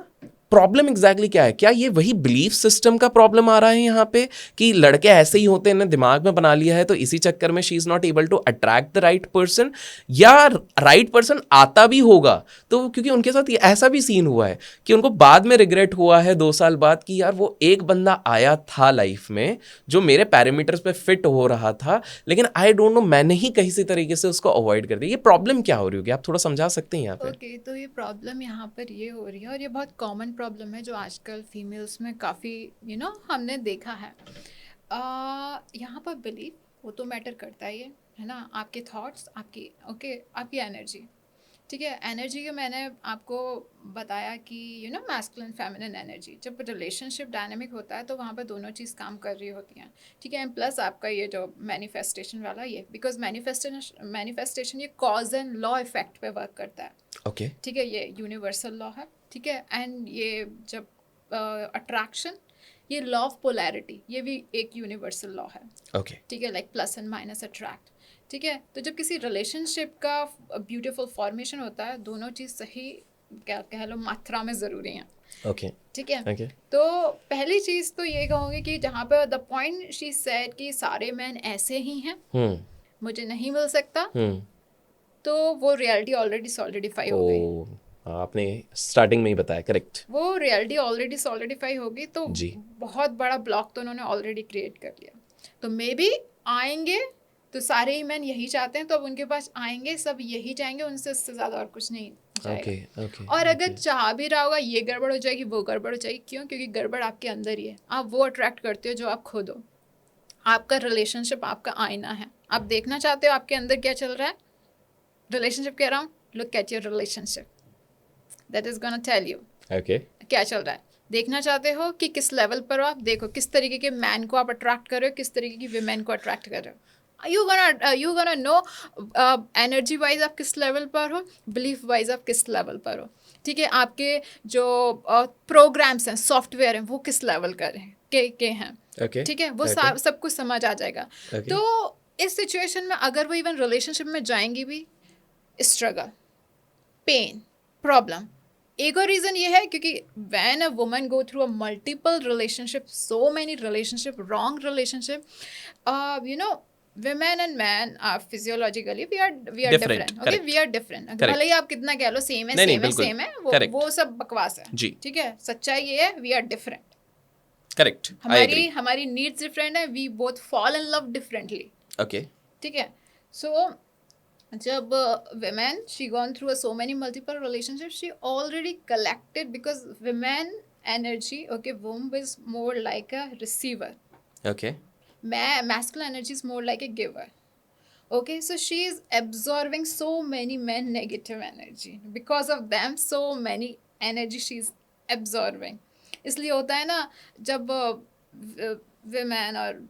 प्रॉब्लम एग्जैक्टली क्या है? क्या ये वही बिलीफ सिस्टम का प्रॉब्लम आ रहा है यहाँ पे कि लड़के ऐसे ही होते हैं, ना दिमाग में बना लिया है तो इसी चक्कर में she is not able to attract the right person, या राइट पर्सन आता भी होगा तो क्योंकि उनके साथ ऐसा भी सीन हुआ है कि उनको बाद में रिग्रेट हुआ है 2 साल बाद कि यार वो एक बंदा आया था लाइफ में जो मेरे पैरामीटर्स पे फिट हो रहा था, लेकिन आई डोंट नो मैंने ही किसी तरीके से उसको अवॉइड कर दिया. ये प्रॉब्लम क्या हो रही होगी, आप थोड़ा समझा सकते हैं यहाँ पे? ओके, तो ये प्रॉब्लम यहाँ पर ये हो रही है, और ये बहुत कॉमन प्रॉब्लम है जो आजकल फीमेल्स में काफ़ी हमने देखा है. यहाँ पर बिलीफ वो तो मैटर करता ही है ना, आपके थॉट्स, आपकी एनर्जी. ठीक है, एनर्जी के मैंने आपको बताया कि मैस्कुलिन फेमिनिन एनर्जी. जब रिलेशनशिप डायनेमिक होता है तो वहाँ पर दोनों चीज़ काम कर रही होती हैं. ठीक है, एंड प्लस आपका ये जो मैनिफेस्टेशन वाला, ये बिकॉज मैनिफेस्टेशन ये कॉज एंड लॉ इफेक्ट पे वर्क करता है. ओके. ठीक है, ये यूनिवर्सल लॉ है. ठीक है, एंड ये जब अट्रैक्शन, ये लॉ ऑफ पोलैरिटी, ये भी एक यूनिवर्सल लॉ है. ओके. ठीक है, like plus and minus attract. ठीक है, तो जब किसी रिलेशनशिप का ब्यूटीफुल फॉर्मेशन होता है, दोनों चीज़ सही क्या कह लो मात्रा में ज़रूरी हैं. ओके. ठीक है. ओके. तो पहली चीज़ तो ये कहूँगी कि जहाँ पर द पॉइंट शी सेड कि सारे मैन ऐसे ही हैं, मुझे नहीं मिल सकता, तो वो रियलिटी ऑलरेडी सॉलिडिफाई हो गई. आपने स्टार्टिंग में ही बताया, करेक्ट. वो रियलिटी ऑलरेडी सॉलिडिफाई होगी, तो जी. बहुत बड़ा ब्लॉक तो उन्होंने ऑलरेडी क्रिएट कर लिया. तो मे बी आएंगे तो सारे ही मैन यही चाहते हैं, तो अब उनके पास आएंगे, सब यही चाहेंगे, उनसे इससे ज़्यादा और कुछ नहीं जाएगा. और अगर चाह भी रहा होगा, ये गड़बड़ हो जाएगी, वो गड़बड़ हो जाएगी. क्यों? क्योंकि गड़बड़ आपके अंदर ही है. आप वो अट्रैक्ट करते हो जो आप खुद हो. आपका रिलेशनशिप आपका आईना है. आप देखना चाहते हो आपके अंदर क्या चल रहा है. रिलेशनशिप कह रहा हूँ, look at your relationship, that is gonna tell you क्या चल रहा है. देखना चाहते हो कि किस लेवल पर हो, आप देखो किस तरीके के मैन को आप अट्रैक्ट कर रहे हो, किस तरीके की विमेन को अट्रैक्ट कर रहे हो. You gonna know energy wise आप किस लेवल पर हो, बिलीफ वाइज आप किस लेवल पर हो. ठीक है, आपके जो प्रोग्राम्स हैं, सॉफ्टवेयर हैं, वो किस लेवल के हैं. ठीक है, वो सब कुछ समझ आ जाएगा. तो इस सिचुएशन में अगर वो इवन रिलेशनशिप में जाएंगी भी, स्ट्रगल, पेन, प्रॉब्लम. एक और रीज़न ये है क्योंकि when a woman go through a multiple relationship, so many relationship, wrong relationship, women and men are physiologically we are different. Okay, we are different. भले ही आप कितना कह लो सेम है, वो सब बकवास है. ठीक है, सच्चाई ये है, we are different. करेक्ट. हमारी नीड्स डिफरेंट है, we both fall in love differently. Okay. ठीक है, so जब women she gone through so many multiple relationships, she already collected, because women energy, okay, womb is more like a receiver. Okay. Masculine energy is more like a giver. Okay, so she is absorbing so many men negative energy. Because of them, so many energy she is absorbing. इसलिए होता है ना, जब women और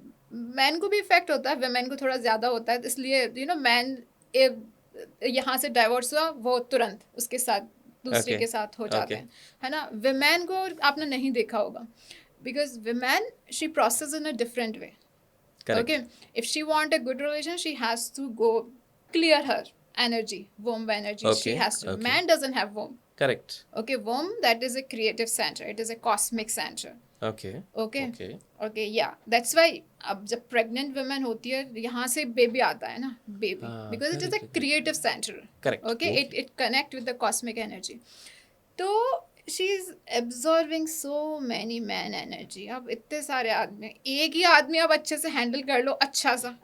men को भी effect होता है, women को थोड़ा ज़्यादा होता है, इसलिए man यहाँ से डाइवोर्स हुआ, वो तुरंत उसके साथ दूसरे के साथ हो जाते हैं, है ना. women को आपने नहीं देखा होगा, because women she processes in a different way. Correct. Okay, if she want a good relation, she has to go clear her energy, womb energy. Okay. She has to. Okay. Man doesn't have womb. Correct. Okay, womb, that is a creative center. It is a cosmic center. Okay. Okay. Okay. Okay. Yeah, that's why अब जब pregnant women होती है, यहाँ से baby आता है ना, baby, because it is a creative center. Correct. Okay, it connect with the cosmic energy. तो she is absorbing so many man energy. अब इतने सारे आदमी, एक ही आदमी अब अच्छे से हैंडल कर लो, अच्छा सा,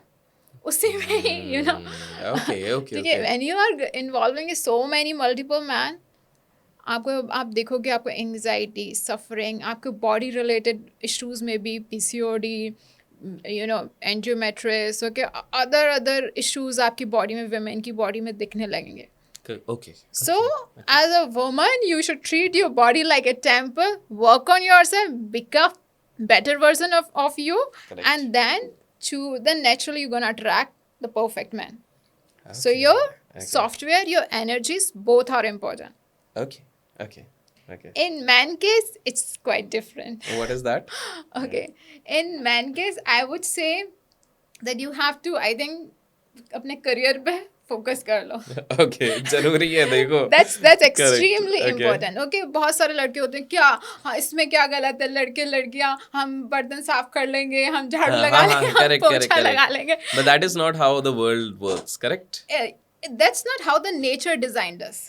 उसी में ही okay. ठीक है, when you are involving so many multiple man, आप देखोगे आपको एंग्जाइटी, सफरिंग, आपके बॉडी रिलेटेड इश्यूज में भी पीसीओडी, एंडोमेट्रियस, ओके, अदर इश्यूज आपकी बॉडी में, वुमेन की बॉडी में दिखने लगेंगे. Okay. So, as a woman, you should treat your body like a temple, work on yourself, become better version of you, Correct. and then naturally you're gonna attract the perfect man. So Okay. your Okay. software, your energies, both are important. Okay. Okay. Okay. In man case, it's quite different. What is that? Okay. In man case, I would say that you have to, I think, अपने career पे focus कर लो. Okay. जरूरी है देखो. That's Correct. extremely Okay. important. Okay, बहुत सारे लड़के होते हैं क्या, हाँ इसमें क्या गलत है, लड़के लड़कियां हम बर्तन साफ कर लेंगे, हम झाड़ू हाँ, लगा हाँ, लेंगे, हाँ, हम correct, correct, पोछा लगा correct. लेंगे. But that is not how the world works, correct? That's not how the nature designed us.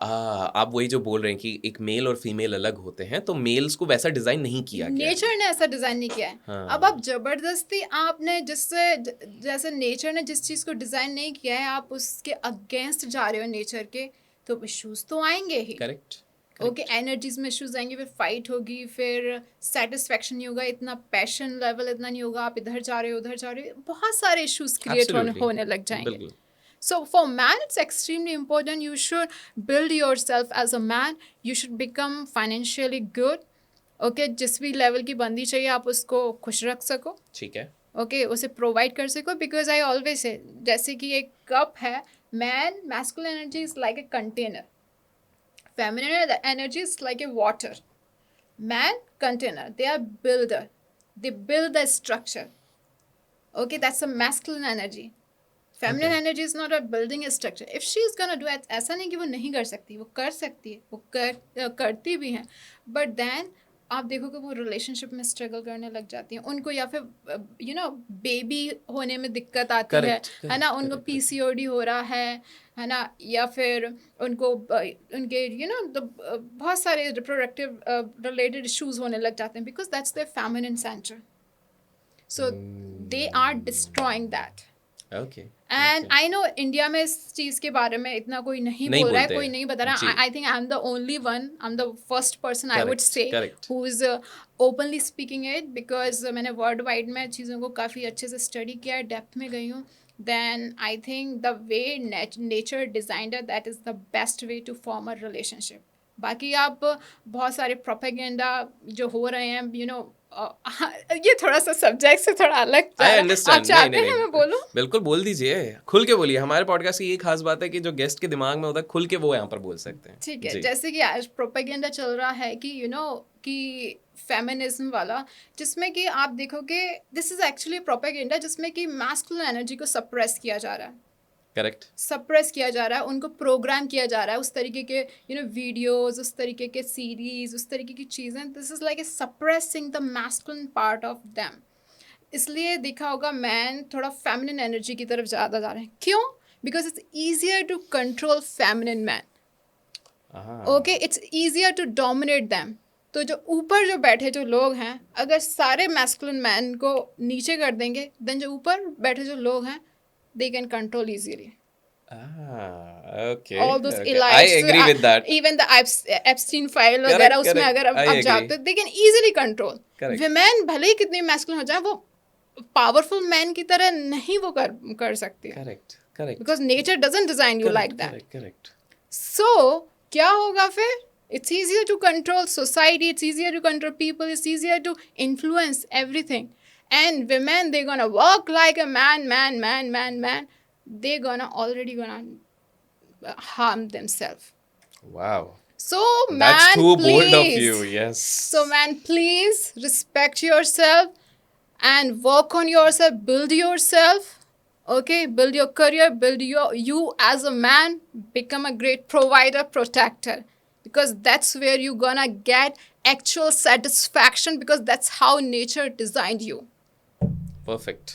आप वही जो बोल रहे हैं कि एक मेल और फीमेल अलग होते हैं, तो मेल्स को वैसा डिजाइन नहीं किया गया है. नेचर ने ऐसा डिजाइन नहीं किया है. हाँ. अब आप जबरदस्ती आपने जैसे नेचर ने जिस चीज को डिजाइन नहीं किया है, आप उसके अगेंस्ट जा रहे हो नेचर के, तो इश्यूज तो आएंगे ही. करेक्ट. ओके, एनर्जीज में इश्यूज आएंगे, फिर फाइट होगी, फिर सेटिस्फेक्शन नहीं होगा, इतना पैशन लेवल इतना नहीं होगा, आप इधर जा रहे हो उधर जा रहे हो, बहुत सारे इश्यूज क्रिएट होने लग जाएंगे. बिल्कुल. So for man, it's extremely important. You should build yourself as a man. You should become financially good. Okay, जिस भी लेवल की बंदी चाहिए आप उसको खुश रख सको. ठीक है. Okay, उसे प्रोवाइड कर सको. Because I always say, जैसे कि एक कप है, man, masculine energy is like a container. Feminine energy is like a water. Man, container. They are builder. They build the structure. Okay, that's a masculine energy. Feminine energy is not a building a structure. If she is gonna do it, ऐसा नहीं कि वो नहीं कर सकती, वो कर सकती है, वो करती भी हैं. But then आप देखोगे वो रिलेशनशिप में स्ट्रगल करने लग जाती हैं. उनको या फिर बेबी होने में दिक्कत आती है ना, उनको पीसीओडी हो रहा है ना, या फिर उनको उनके बहुत सारे रिप्रोडक्टिव रिलेटेड इश्यूज होने लग जाते हैं, because that's their feminine center. So they are destroying that. Okay. And I know India में इस चीज के बारे में इतना कोई नहीं बोल रहा है, कोई नहीं बता रहा. I think I am the only one, I am the first person I would say who is openly speaking it, because मैंने वर्ल्ड वाइड में चीज़ों को काफ़ी अच्छे से स्टडी किया है, डेप्थ में गई हूँ. Then I think the way nature designed it, that is the best way to form a relationship. बाकी आप बहुत सारे प्रोपेगेंडा जो हो रहे हैं, ये थोड़ा सा सब्जेक्ट से थोड़ा अलग. आप चाहते हैं मैं बोलूं? बिल्कुल बोल दीजिए, खुल के बोलिए. हमारे पॉडकास्ट की ये खास बात है कि जो गेस्ट के दिमाग में होता है खुल के वो यहाँ पर बोल सकते हैं. ठीक है. जैसे कि आज प्रोपेगेंडा चल रहा है कि कि फेमिनिज्म वाला, जिसमें कि आप देखोगे दिस इज एक्चुअली प्रोपेगेंडा जिसमें कि मैस्कुलिन एनर्जी को सप्रेस किया जा रहा है. करेक्ट. सप्रेस किया जा रहा है, उनको प्रोग्राम किया जा रहा है, उस तरीके के वीडियोस, उस तरीके के सीरीज, उस तरीके की चीज़ें. This is like a suppressing the masculine part of them. इसलिए देखा होगा मैन थोड़ा फेमिनिन एनर्जी की तरफ ज़्यादा जा रहे हैं. क्यों? Because it's easier to control feminine man. Okay, it's easier to dominate them. तो जो ऊपर जो बैठे जो लोग हैं, अगर सारे मैस्कुलिन मैन को नीचे कर देंगे, देन जो ऊपर बैठे जो लोग हैं, they can control easily. Okay. All those okay. elites. I agree with that. Even the Epstein file वगैरह, उसमें अगर आप जाते, they can easily control. Women भले ही कितनी masculine हो जाए, वो powerful man की तरह नहीं वो कर सकती है. Correct. Correct. Because nature doesn't design you like that. Correct. So क्या होगा फिर? It's easier to control society. It's easier to control people. It's easier to influence everything. And women, they're gonna walk like a man. They're already gonna harm themselves. Wow. So man, that's too please, bold of you. Yes. So man, please respect yourself and work on yourself. Build yourself. Okay, build your career. Build you as a man. Become a great provider, protector. Because that's where you're gonna get actual satisfaction. Because that's how nature designed you. Perfect.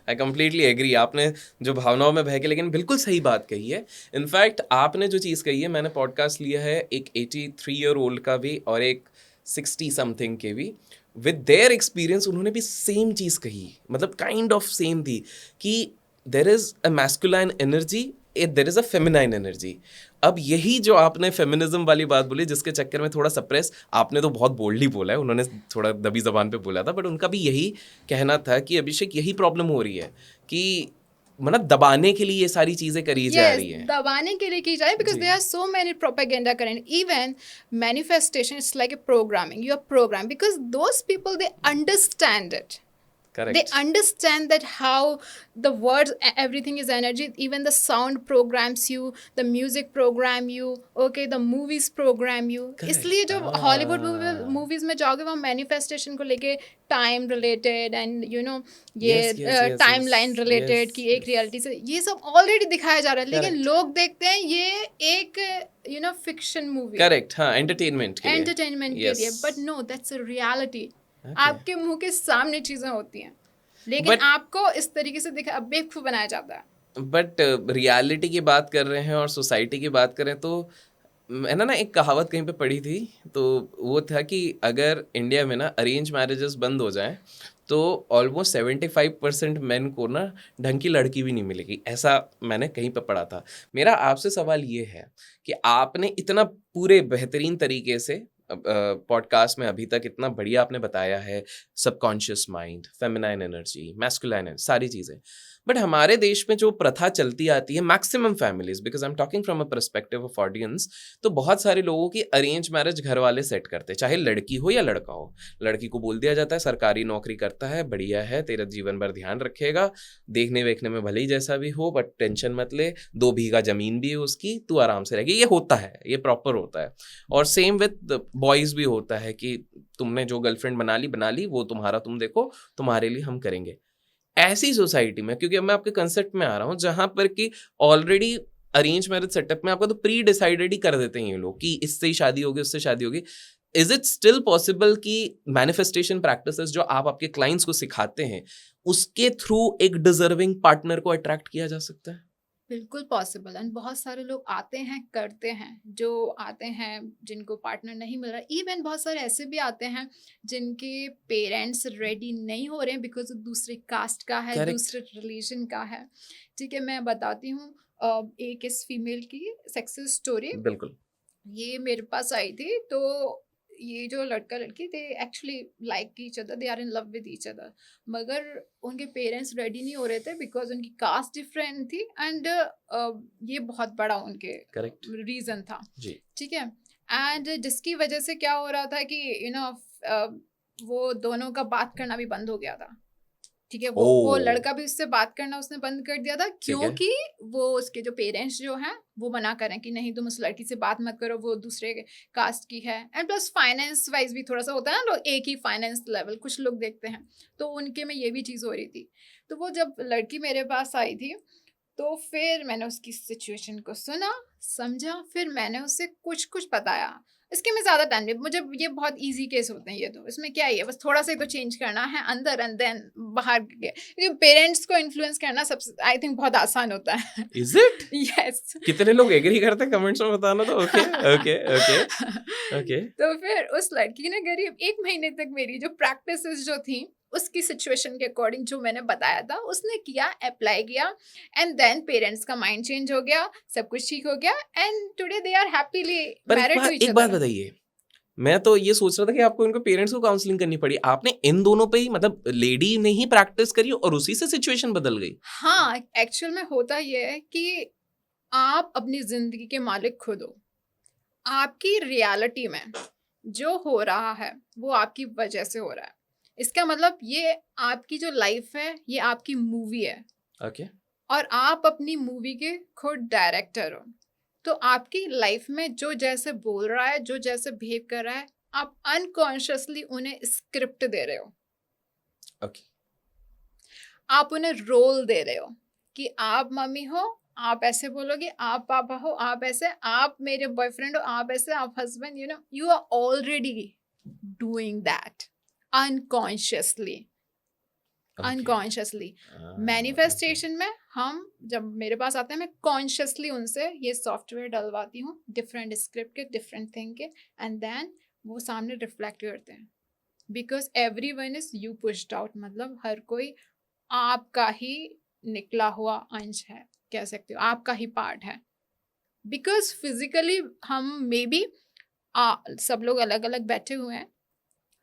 I completely agree. आपने जो भावनाओं में बह के लेकिन बिल्कुल सही बात कही है. इनफैक्ट आपने जो चीज़ कही है, मैंने पॉडकास्ट लिया है एक 83-year-old का भी और एक 60 समथिंग के भी. विद देयर एक्सपीरियंस उन्होंने भी सेम चीज़ कही, मतलब काइंड ऑफ सेम थी कि there is a masculine energy there is a feminine energy. अब यही जो आपने फेमिनिज्म वाली बात बोली, जिसके चक्कर में थोड़ा सप्रेस, आपने तो बहुत बोल्डली बोला है, उन्होंने थोड़ा दबी जबान पे बोला था, बट उनका भी यही कहना था कि अभिषेक यही प्रॉब्लम हो रही है कि मतलब दबाने के लिए ये सारी चीजें करी जा Yes, रही हैं। दबाने के लिए की जाए, because जी। there are so many propaganda current. Even manifestation is like a programming. You are programmed because those people, they understand it. They correct. understand that how the words, everything is energy. Even the sound programs you, the music program you, okay, the movies program you. इसलिए correct. जो Hollywood movies में जाओगे वहाँ manifestation को लेके time related and ये yes yes yes time line yes related कि एक रियलिटी से ये सब ऑलरेडी दिखाया जा रहा है, लेकिन Correct. लोग देखते हैं ये एक फिक्शन मूवी करेक्ट, हाँ, एंटरटेनमेंट के लिए। एंटरटेनमेंट के लिए, Yes. But no, that's a reality. Okay. आपके मुंह के सामने चीजें होती हैं, लेकिन But- आपको इस तरीके से दिखा बेवकूफ बनाया जाता है। बट रियलिटी की बात कर रहे हैं और सोसाइटी की बात करें तो मैंने ना एक कहावत कहीं पे पढ़ी थी, तो वो था कि अगर इंडिया में ना अरेंज मैरिजेस बंद हो जाएं तो ऑलमोस्ट 75% मेन को ना ढंग की लड़की भी नहीं मिलेगी, ऐसा मैंने कहीं पे पढ़ा था। मेरा आपसे सवाल ये है कि आपने इतना पूरे बेहतरीन तरीके से पॉडकास्ट में अभी तक इतना बढ़िया आपने बताया है, subconscious mind, feminine energy, masculine energy, सारी चीज़ें, बट हमारे देश में जो प्रथा चलती आती है maximum families, because I am talking from a perspective of audience, तो बहुत सारे लोगों की अरेंज मैरिज घर वाले सेट करते हैं, चाहे लड़की हो या लड़का हो। लड़की को बोल दिया जाता है सरकारी नौकरी करता है, बढ़िया है, तेरा जीवन भर ध्यान रखेगा, देखने वेखने में भले ही जैसा भी हो, बट टेंशन मत ले, 2 बीघा जमीन भी है उसकी, तू आराम से रहेगी। ये होता है, ये प्रॉपर होता है। और सेम विद बॉयज भी होता है कि तुमने जो गर्लफ्रेंड बना ली, वो तुम्हारा तुम देखो, तुम्हारे लिए हम करेंगे। ऐसी सोसाइटी में, क्योंकि अब मैं आपके कंसेप्ट में आ रहा हूँ जहां पर कि ऑलरेडी अरेंज मैरिज सेटअप में आपका तो प्री डिसाइडेड ही कर देते हैं ये लोग कि इससे ही शादी होगी, उससे शादी होगी। इज इट स्टिल पॉसिबल कि मैनिफेस्टेशन प्रैक्टिसेस जो आप आपके क्लाइंट्स को सिखाते हैं उसके थ्रू एक डिजर्विंग पार्टनर को अट्रैक्ट किया जा सकता है? बिल्कुल पॉसिबल, एंड बहुत सारे लोग आते हैं, करते हैं, जो आते हैं जिनको पार्टनर नहीं मिल रहा। इवन बहुत सारे ऐसे भी आते हैं जिनके पेरेंट्स रेडी नहीं हो रहे हैं बिकॉज दूसरे कास्ट का है, Correct. दूसरे रिलीजन का है। ठीक है, मैं बताती हूँ एक इस फीमेल की सक्सेस स्टोरी। बिल्कुल। ये मेरे पास आई थी, तो ये जो लड़का लड़की थे actually like each other, they are in love with each other, मगर उनके पेरेंट्स रेडी नहीं हो रहे थे बिकॉज उनकी कास्ट डिफरेंट थी, एंड ये बहुत बड़ा उनके करेक्ट रीजन था। जी। ठीक है, एंड जिसकी वजह से क्या हो रहा था कि वो दोनों का बात करना भी बंद हो गया था। ठीक है, वो लड़का भी उससे बात करना उसने बंद कर दिया था, क्योंकि वो उसके जो पेरेंट्स जो हैं वो मना करें कि नहीं तुम उस लड़की से बात मत करो, वो दूसरे कास्ट की है। एंड प्लस फाइनेंस वाइज भी थोड़ा सा होता है ना, लोग एक ही फाइनेंस लेवल कुछ लोग देखते हैं, तो उनके में ये भी चीज़ हो रही थी। तो वो जब लड़की मेरे पास आई थी तो फिर मैंने उसकी सिचुएशन को सुना, समझा, फिर मैंने उससे कुछ कुछ बताया। इसके में ज़्यादा टाइम नहीं, मुझे ये बहुत इजी केस होते हैं ये, तो इसमें क्या ही है, बस थोड़ा सा ही तो चेंज करना है अंदर, एंड देन बाहर क्योंकि पेरेंट्स को इन्फ्लुएंस करना सबसे आई थिंक बहुत आसान होता है। Is it? यस। कितने लोग एग्री करते हैं कमेंट्स में बताना, तो ओके ओके ओके ओके। तो फिर उस लड़की ने करीब 1 महीने तक मेरी जो प्रैक्टिसेस जो थी उसकी सिचुएशन के अकॉर्डिंग जो मैंने बताया था उसने किया, अप्लाई किया, एंड देन पेरेंट्स का माइंड चेंज हो गया, सब कुछ ठीक हो गया, and today they are happily married to each एक बात अदर। बताइए, मैं तो ये सोच रहा था कि आपको इनके पेरेंट्स को काउंसलिंग करनी पड़ी, आपने इन दोनों पे ही मतलब लेडी ने ही प्रैक्टिस करी और उसी से सिचुएशन बदल गई? हाँ, एक्चुअल में होता ये है कि आप अपनी जिंदगी के मालिक खुद हो। आपकी रियलिटी में जो हो रहा है वो आपकी वजह से हो रहा है। इसका मतलब ये आपकी जो लाइफ है ये आपकी मूवी है, ओके। और आप अपनी मूवी के खुद डायरेक्टर हो। तो आपकी लाइफ में जो जैसे बोल रहा है, जो जैसे बिहेव कर रहा है, आप अनकॉन्शियसली उन्हें स्क्रिप्ट दे रहे हो। ओके। आप उन्हें रोल दे रहे हो कि आप मम्मी हो, आप ऐसे बोलोगे, आप पापा हो, आप ऐसे, आप मेरे बॉयफ्रेंड हो, आप ऐसे, आप husband, you are already doing that unconsciously. Unconsciously manifestation में हम जब मेरे पास आते हैं, मैं कॉन्शियसली उनसे ये सॉफ्टवेयर डलवाती हूँ, डिफरेंट स्क्रिप्ट के, डिफरेंट थिंग के, एंड देन वो सामने रिफ्लेक्ट करते हैं। Because every one is you pushed out, मतलब हर कोई आपका ही निकला हुआ अंश है, कह सकते हो, आपका ही पार्ट है। बिकॉज फिजिकली हम मे बी सब लोग अलग अलग बैठे हुए हैं,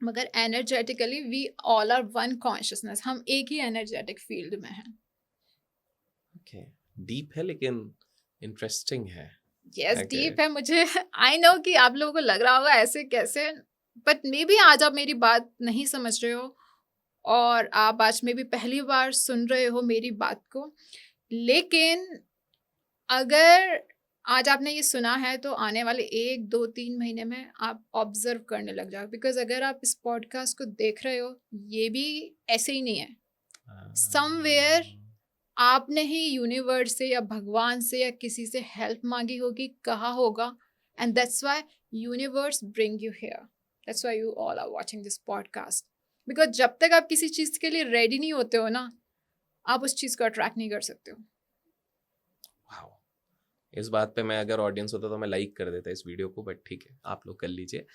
मगर energetically we all are one consciousness, हम एक ही एनर्जेटिक फील्ड में हैं। ओके, डीप है लेकिन इंटरेस्टिंग है। Yes, Okay. डीप है। मुझे आई नो कि आप लोगों को लग रहा होगा ऐसे कैसे, बट मे बी आज आप मेरी बात नहीं समझ रहे हो और आप आज में भी पहली बार सुन रहे हो मेरी बात को, लेकिन अगर आज आपने ये सुना है तो आने वाले 1 2 3 महीने में आप ऑब्जर्व करने लग जाओ। बिकॉज अगर आप इस पॉडकास्ट को देख रहे हो, ये भी ऐसे ही नहीं है। समवेयर आपने ही यूनिवर्स से या भगवान से या किसी से हेल्प मांगी होगी, कहा होगा, and that's why universe bring you here, that's why you all are watching this podcast. Because जब तक आप किसी चीज़ के लिए रेडी नहीं होते हो ना, आप उस चीज़ को अट्रैक्ट नहीं कर सकते हो। वाओ, इस बात पे मैं अगर ऑडियंस होता तो मैं लाइक कर देता इस वीडियो को, बट ठीक है, आप लोग कर लीजिए।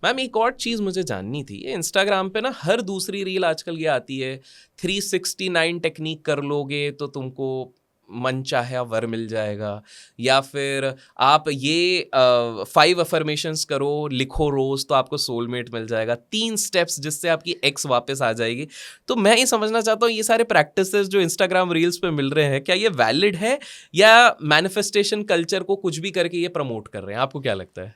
मैम, एक और चीज़ मुझे जाननी थी। ये इंस्टाग्राम पे ना हर दूसरी रील आजकल ये आती है, 369 टेक्निक कर लोगे तो तुमको मन चाहे वर मिल जाएगा, या फिर आप ये 5 अफर्मेशंस करो, लिखो रोज तो आपको सोलमेट मिल जाएगा, 3 स्टेप्स जिससे आपकी एक्स वापस आ जाएगी। तो मैं ये समझना चाहता हूँ, ये सारे प्रैक्टिसेस जो इंस्टाग्राम रील्स पे मिल रहे हैं, क्या ये वैलिड है या मैनिफेस्टेशन कल्चर को कुछ भी करके ये प्रमोट कर रहे हैं? आपको क्या लगता है?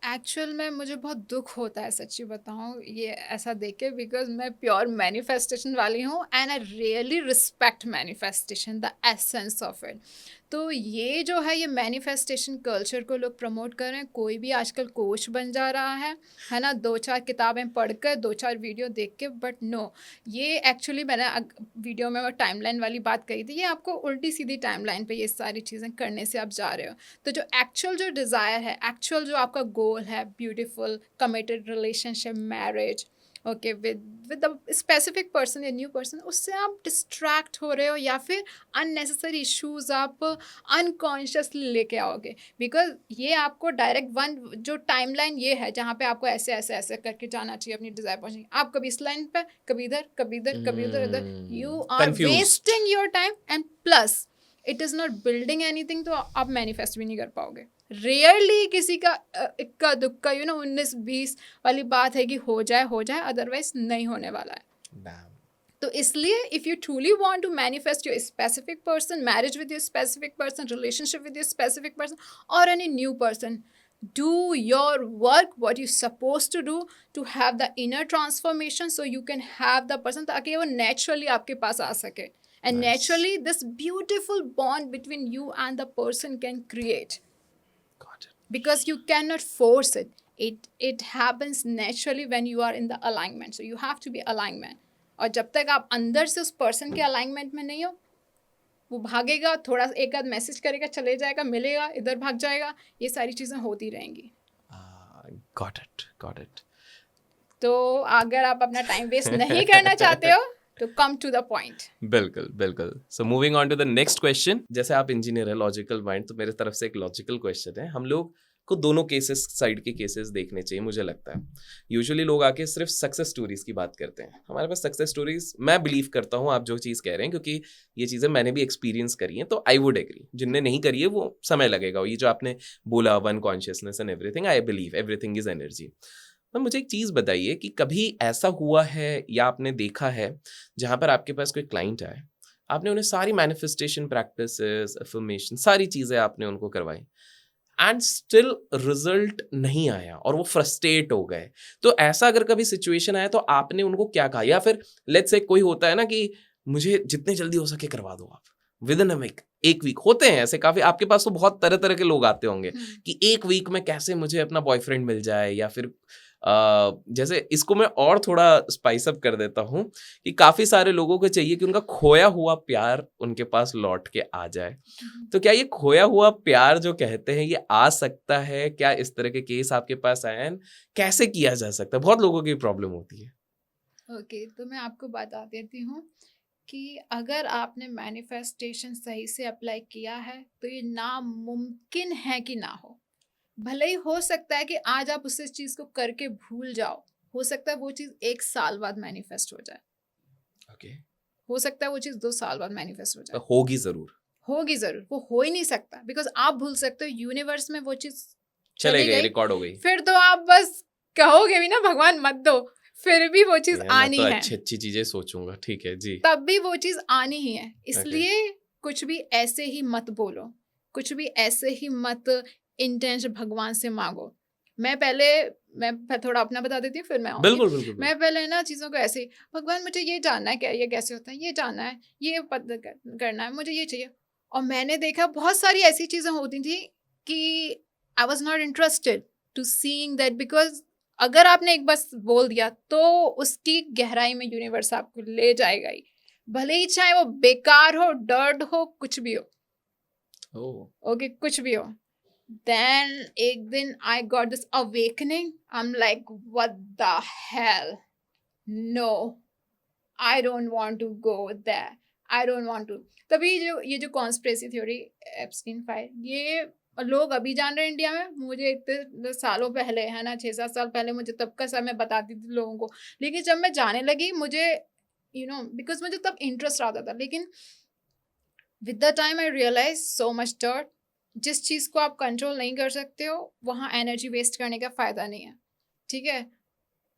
एक्चुअल में मुझे बहुत दुख होता है, सच्ची बताऊँ, ये ऐसा देख के, बिकॉज मैं प्योर मैनिफेस्टेशन वाली हूँ and I really respect manifestation, the essence of it. तो ये जो है, ये मैनिफेस्टेशन कल्चर को लोग प्रमोट कर रहे हैं। कोई भी आजकल कोच बन जा रहा है ना, 2 4 किताबें पढ़कर, 2 4 वीडियो देख के, बट नो, ये एक्चुअली मैंने वीडियो में वो टाइमलाइन वाली बात कही थी, ये आपको उल्टी सीधी टाइमलाइन पे ये सारी चीज़ें करने से आप जा रहे हो। तो जो एक्चुअल जो डिज़ायर है, एक्चुअल जो आपका गोल है, beautiful committed relationship, marriage, okay, with a specific person या न्यू पर्सन, उससे आप डिस्ट्रैक्ट हो रहे हो या फिर अननेसेसरी इश्यूज आप अनकॉन्शियसली लेके आओगे। बिकॉज ये आपको डायरेक्ट वन जो टाइमलाइन ये है जहाँ पे आपको ऐसे ऐसे ऐसे करके जाना चाहिए अपनी डिजायर पहुंचने, आप कभी इस लाइन पे, कभी इधर, कभी इधर, कभी उधर, इधर, you are Confused. Wasting your time and plus it is not building anything. तो आप मैनिफेस्ट भी नहीं कर पाओगे। रेयरली किसी का इक्का दुक्का 19-20 वाली बात है कि हो जाए, अदरवाइज नहीं होने वाला है। Damn. तो इसलिए if you truly want to manifest your specific person, marriage with your specific person, relationship with your specific person और any new person, do your work what you're supposed to do to have the inner transformation so you can have the person, ताकि वो naturally आपके पास आ सके, and Nice. naturally this beautiful bond between you and the person can create, Got it. because you cannot force it happens naturally when you are in the alignment, so you have to be alignment। और जब तक आप अंदर से उस person के alignment में नहीं हो, वो भागेगा, थोड़ा एक आध मैसेज करेगा, चले जाएगा, मिलेगा, इधर भाग जाएगा, ये सारी चीज़ें होती रहेंगी। Got it. तो अगर आप अपना टाइम वेस्ट नहीं करना चाहते हो तो कम टू द पॉइंट। बिल्कुल। So moving on to the next question. जैसे आप इंजीनियर है, लॉजिकल माइंड, तो मेरे तरफ से एक लॉजिकल क्वेश्चन है। हम लोग को दोनों केसेस, साइड के केसेस देखने चाहिए, मुझे लगता है। यूजुअली लोग आके सिर्फ सक्सेस स्टोरीज की बात करते हैं। हमारे पास सक्सेस स्टोरीज, मैं बिलीव करता हूँ आप जो चीज़ कह रहे हैं, क्योंकि ये चीज़ें मैंने भी एक्सपीरियंस करी हैं, तो आई वुड एग्री। जिनने नहीं करी है वो समय लगेगा। ये जो आपने बोला, one consciousness and everything, I believe everything is energy. तो मुझे एक चीज़ बताइए कि कभी ऐसा हुआ है या आपने देखा है जहाँ पर आपके पास कोई क्लाइंट आए, आपने उन्हें सारी मैनिफेस्टेशन प्रैक्टिसेस, अफर्मेशन, सारी चीज़ें आपने उनको करवाई, एंड स्टिल रिजल्ट नहीं आया और वो फ्रस्ट्रेट हो गए? तो ऐसा अगर कभी सिचुएशन आया तो आपने उनको क्या कहा? या फिर लेट्स से कोई होता है ना कि मुझे जितने जल्दी हो सके करवा दो आप, विद इन अ वीक, एक वीक, होते हैं ऐसे काफी, आपके पास तो बहुत तरह तरह के लोग आते होंगे कि एक वीक में कैसे मुझे अपना बॉयफ्रेंड मिल जाए, या फिर जैसे इसको मैं और थोड़ा स्पाइस अप कर देता हूँ कि काफी सारे लोगों को चाहिए कि उनका खोया हुआ प्यार उनके पास लौट के आ जाए। तो क्या ये खोया हुआ प्यार जो कहते हैं, ये आ सकता है? क्या इस तरह के केस आपके पास आए हैं? कैसे किया जा सकता है? बहुत लोगों की प्रॉब्लम होती है। ओके, तो मैं आपको बता देती हूँ कि अगर आपने मैनिफेस्टेशन सही से अप्लाई किया है तो ये नामुमकिन है कि ना हो। भले ही हो सकता है कि आज आप उस चीज़ को करके भूल जाओ, हो सकता है वो चीज़ 1 साल बाद मैनिफेस्ट हो जाए, ओके, हो सकता है वो चीज़ 2 साल बाद मैनिफेस्ट हो तो जाए, होगी जरूर। होगी जरूर, वो हो ही नहीं सकता, बिकॉज आप भूल सकते हो, यूनिवर्स में वो चीज चले चली गए, गई, रिकॉर्ड हो गई। फिर तो आप बस कहोगे भी ना भगवान मत दो, फिर भी वो चीज मैं आनी तो है, अच्छी चीजें सोचूंगा, ठीक है जी। तब भी वो चीज आनी ही है। इसलिए कुछ भी ऐसे ही मत बोलो, कुछ भी ऐसे ही मत इंटेंशन भगवान से मांगो। मैं थोड़ा अपना बता देती हूँ, फिर मैं आऊंगी। बिल्कुल बिल्कुल। मैं पहले ना चीज़ों को ऐसे ही, भगवान मुझे ये जानना है, क्या ये कैसे होता है, ये जानना है, ये पता करना है, मुझे ये चाहिए। और मैंने देखा बहुत सारी ऐसी चीज़ें होती थी कि I was not interested to seeing that, because अगर आपने एक बस बोल दिया तो उसकी गहराई में यूनिवर्स आपको ले जाएगा ही, भले ही चाहे वो बेकार हो, डर्ड हो, कुछ भी हो। ओके, कुछ भी हो। Then एक दिन I got this awakening. I'm like, what the hell? No, I don't want to go there. I don't want to. तभी ये जो कॉन्स्पिरेसी थ्योरी, एप्स्टीन फाइल, ये लोग अभी जान रहे हैं इंडिया में। मुझे इतने सालों पहले, है ना, 6-7 साल पहले मुझे तब का समय बताती थी लोगों को, लेकिन जब मैं जाने लगी, मुझे बिकॉज मुझे तब इंटरेस्ट आता था, लेकिन with the time I realise so much dirt. जिस चीज़ को आप कंट्रोल नहीं कर सकते हो, वहाँ एनर्जी वेस्ट करने का फ़ायदा नहीं है, ठीक है।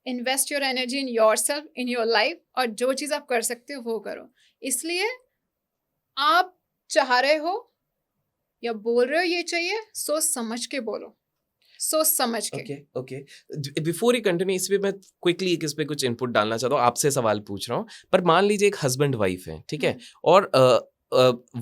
Invest your energy in your self, in your life, और जो चीज़ आप कर सकते हो वो करो। इसलिए आप चाह रहे हो या बोल रहे हो ये चाहिए, सोच समझ के बोलो, सोच समझ के। ओके बिफोर ही कंटिन्यू, इस पे मैं क्विकली इस पे कुछ इनपुट डालना चाहता हूँ, आपसे सवाल पूछ रहा हूँ। पर मान लीजिए एक हस्बैंड वाइफ है, ठीक है, और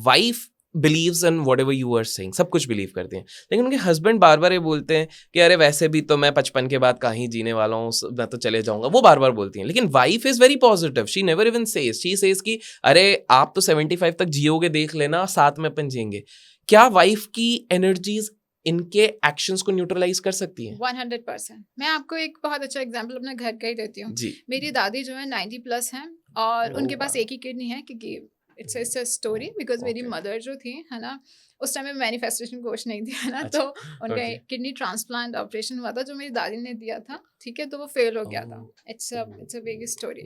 wife believes in whatever you are saying, सब कुछ बिलीव करते हैं, लेकिन उनके हस्बैंड बार बार ये बोलते हैं कि अरे वैसे भी तो मैं 55 के बाद कहीं जीने वाला हूँ, मैं तो चले जाऊंगा, वो बार बार बोलती हैं। लेकिन wife is very positive, she never even says, she says कि अरे आप तो 75 तक जियोगे, देख लेना, साथ में अपन जिएंगे। क्या वाइफ की एनर्जीज इनके एक्शंस को न्यूट्रलाइज कर सकती हैं? 100%। मैं आपको एक बहुत अच्छा एग्जांपल अपने घर का ही देती हूँ। जी। मेरी दादी जो है 90+ हैं, और उनके पास एक ही किडनी है, क्योंकि इट्स अ स्टोरी, बिकॉज मेरी मदर जो थी, है ना, उस टाइम में मैनिफेस्टेशन कोर्स नहीं थी, है ना, तो उनका किडनी ट्रांसप्लांट ऑपरेशन हुआ था जो मेरी दादी ने दिया था, ठीक है, तो वो फेल हो गया था। It's a big story.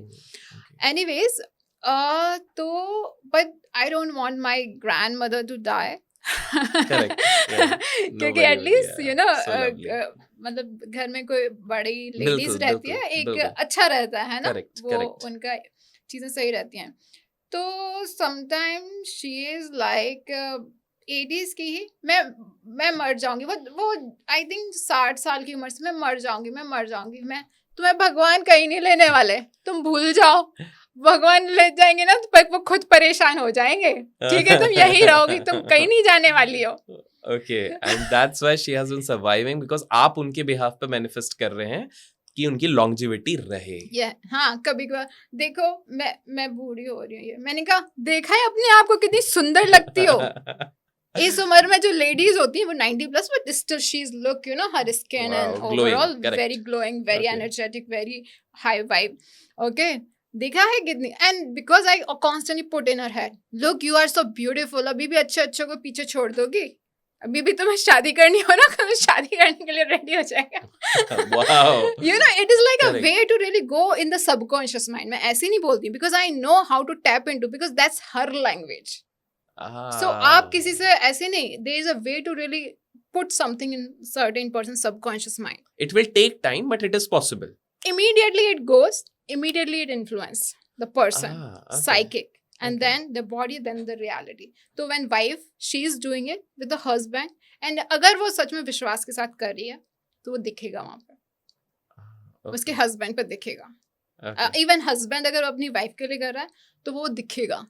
Anyways, तो but I don't want my grandmother to die, क्योंकि एटलीस्ट मतलब घर में कोई बड़ी लेडीज रहती है, एक अच्छा रहता है ना, वो उनका चीजें सही रहती हैं। तो sometime she is like 80s की ही, मैं मर जाऊंगी, वो आई थिंक 60 साल की उम्र से मैं मर जाऊंगी, मैं तुम्हें भगवान कहीं नहीं लेने वाले, तुम भूल जाओ, भगवान ले जाएंगे ना तो वो खुद परेशान हो जाएंगे, ठीक है, तुम यही रहोगी, तुम कहीं नहीं जाने वाली हो। Okay, and that's why she has been surviving, because आप उनके behalf पे manifest कर रहे हैं कि उनकी longevity रहे। हाँ, कभी कभार देखो, मैं बूढ़ी हो रही हूँ, मैंने कहा देखा है अपने आप को कितनी सुंदर लगती हो। इस उम्र में जो लेडीज होती हैं वो 90+, but still she is look, you know, her skin and overall very glowing, very energetic, very high vibe. Okay, देखा है कितनी, and because I constantly put in her head, look you are so beautiful, अभी भी अच्छे को पीछे छोड़ दोगी, अभी भी तुम्हें शादी करनी हो ना, तो शादी करने के लिए रेडी हो जाएगा। You know, it is like a way to really go in the subconscious mind. मैं ऐसे नहीं बोलती, because I know how to tap into, because that's her language. So आप किसी से ऐसे नहीं, there is a way to really put something in certain person's subconscious mind. It will take time, but it is possible. Immediately it goes, immediately it influences the person, psychic, and then the body, then the reality. So when wife, she is doing it with the husband, and अगर वो सच में विश्वास के साथ कर रही है, तो वो दिखेगा वहाँ पे, उसके husband पे दिखेगा। Even husband अगर अपनी wife के लिए कर रहा है, तो वो दिखेगा।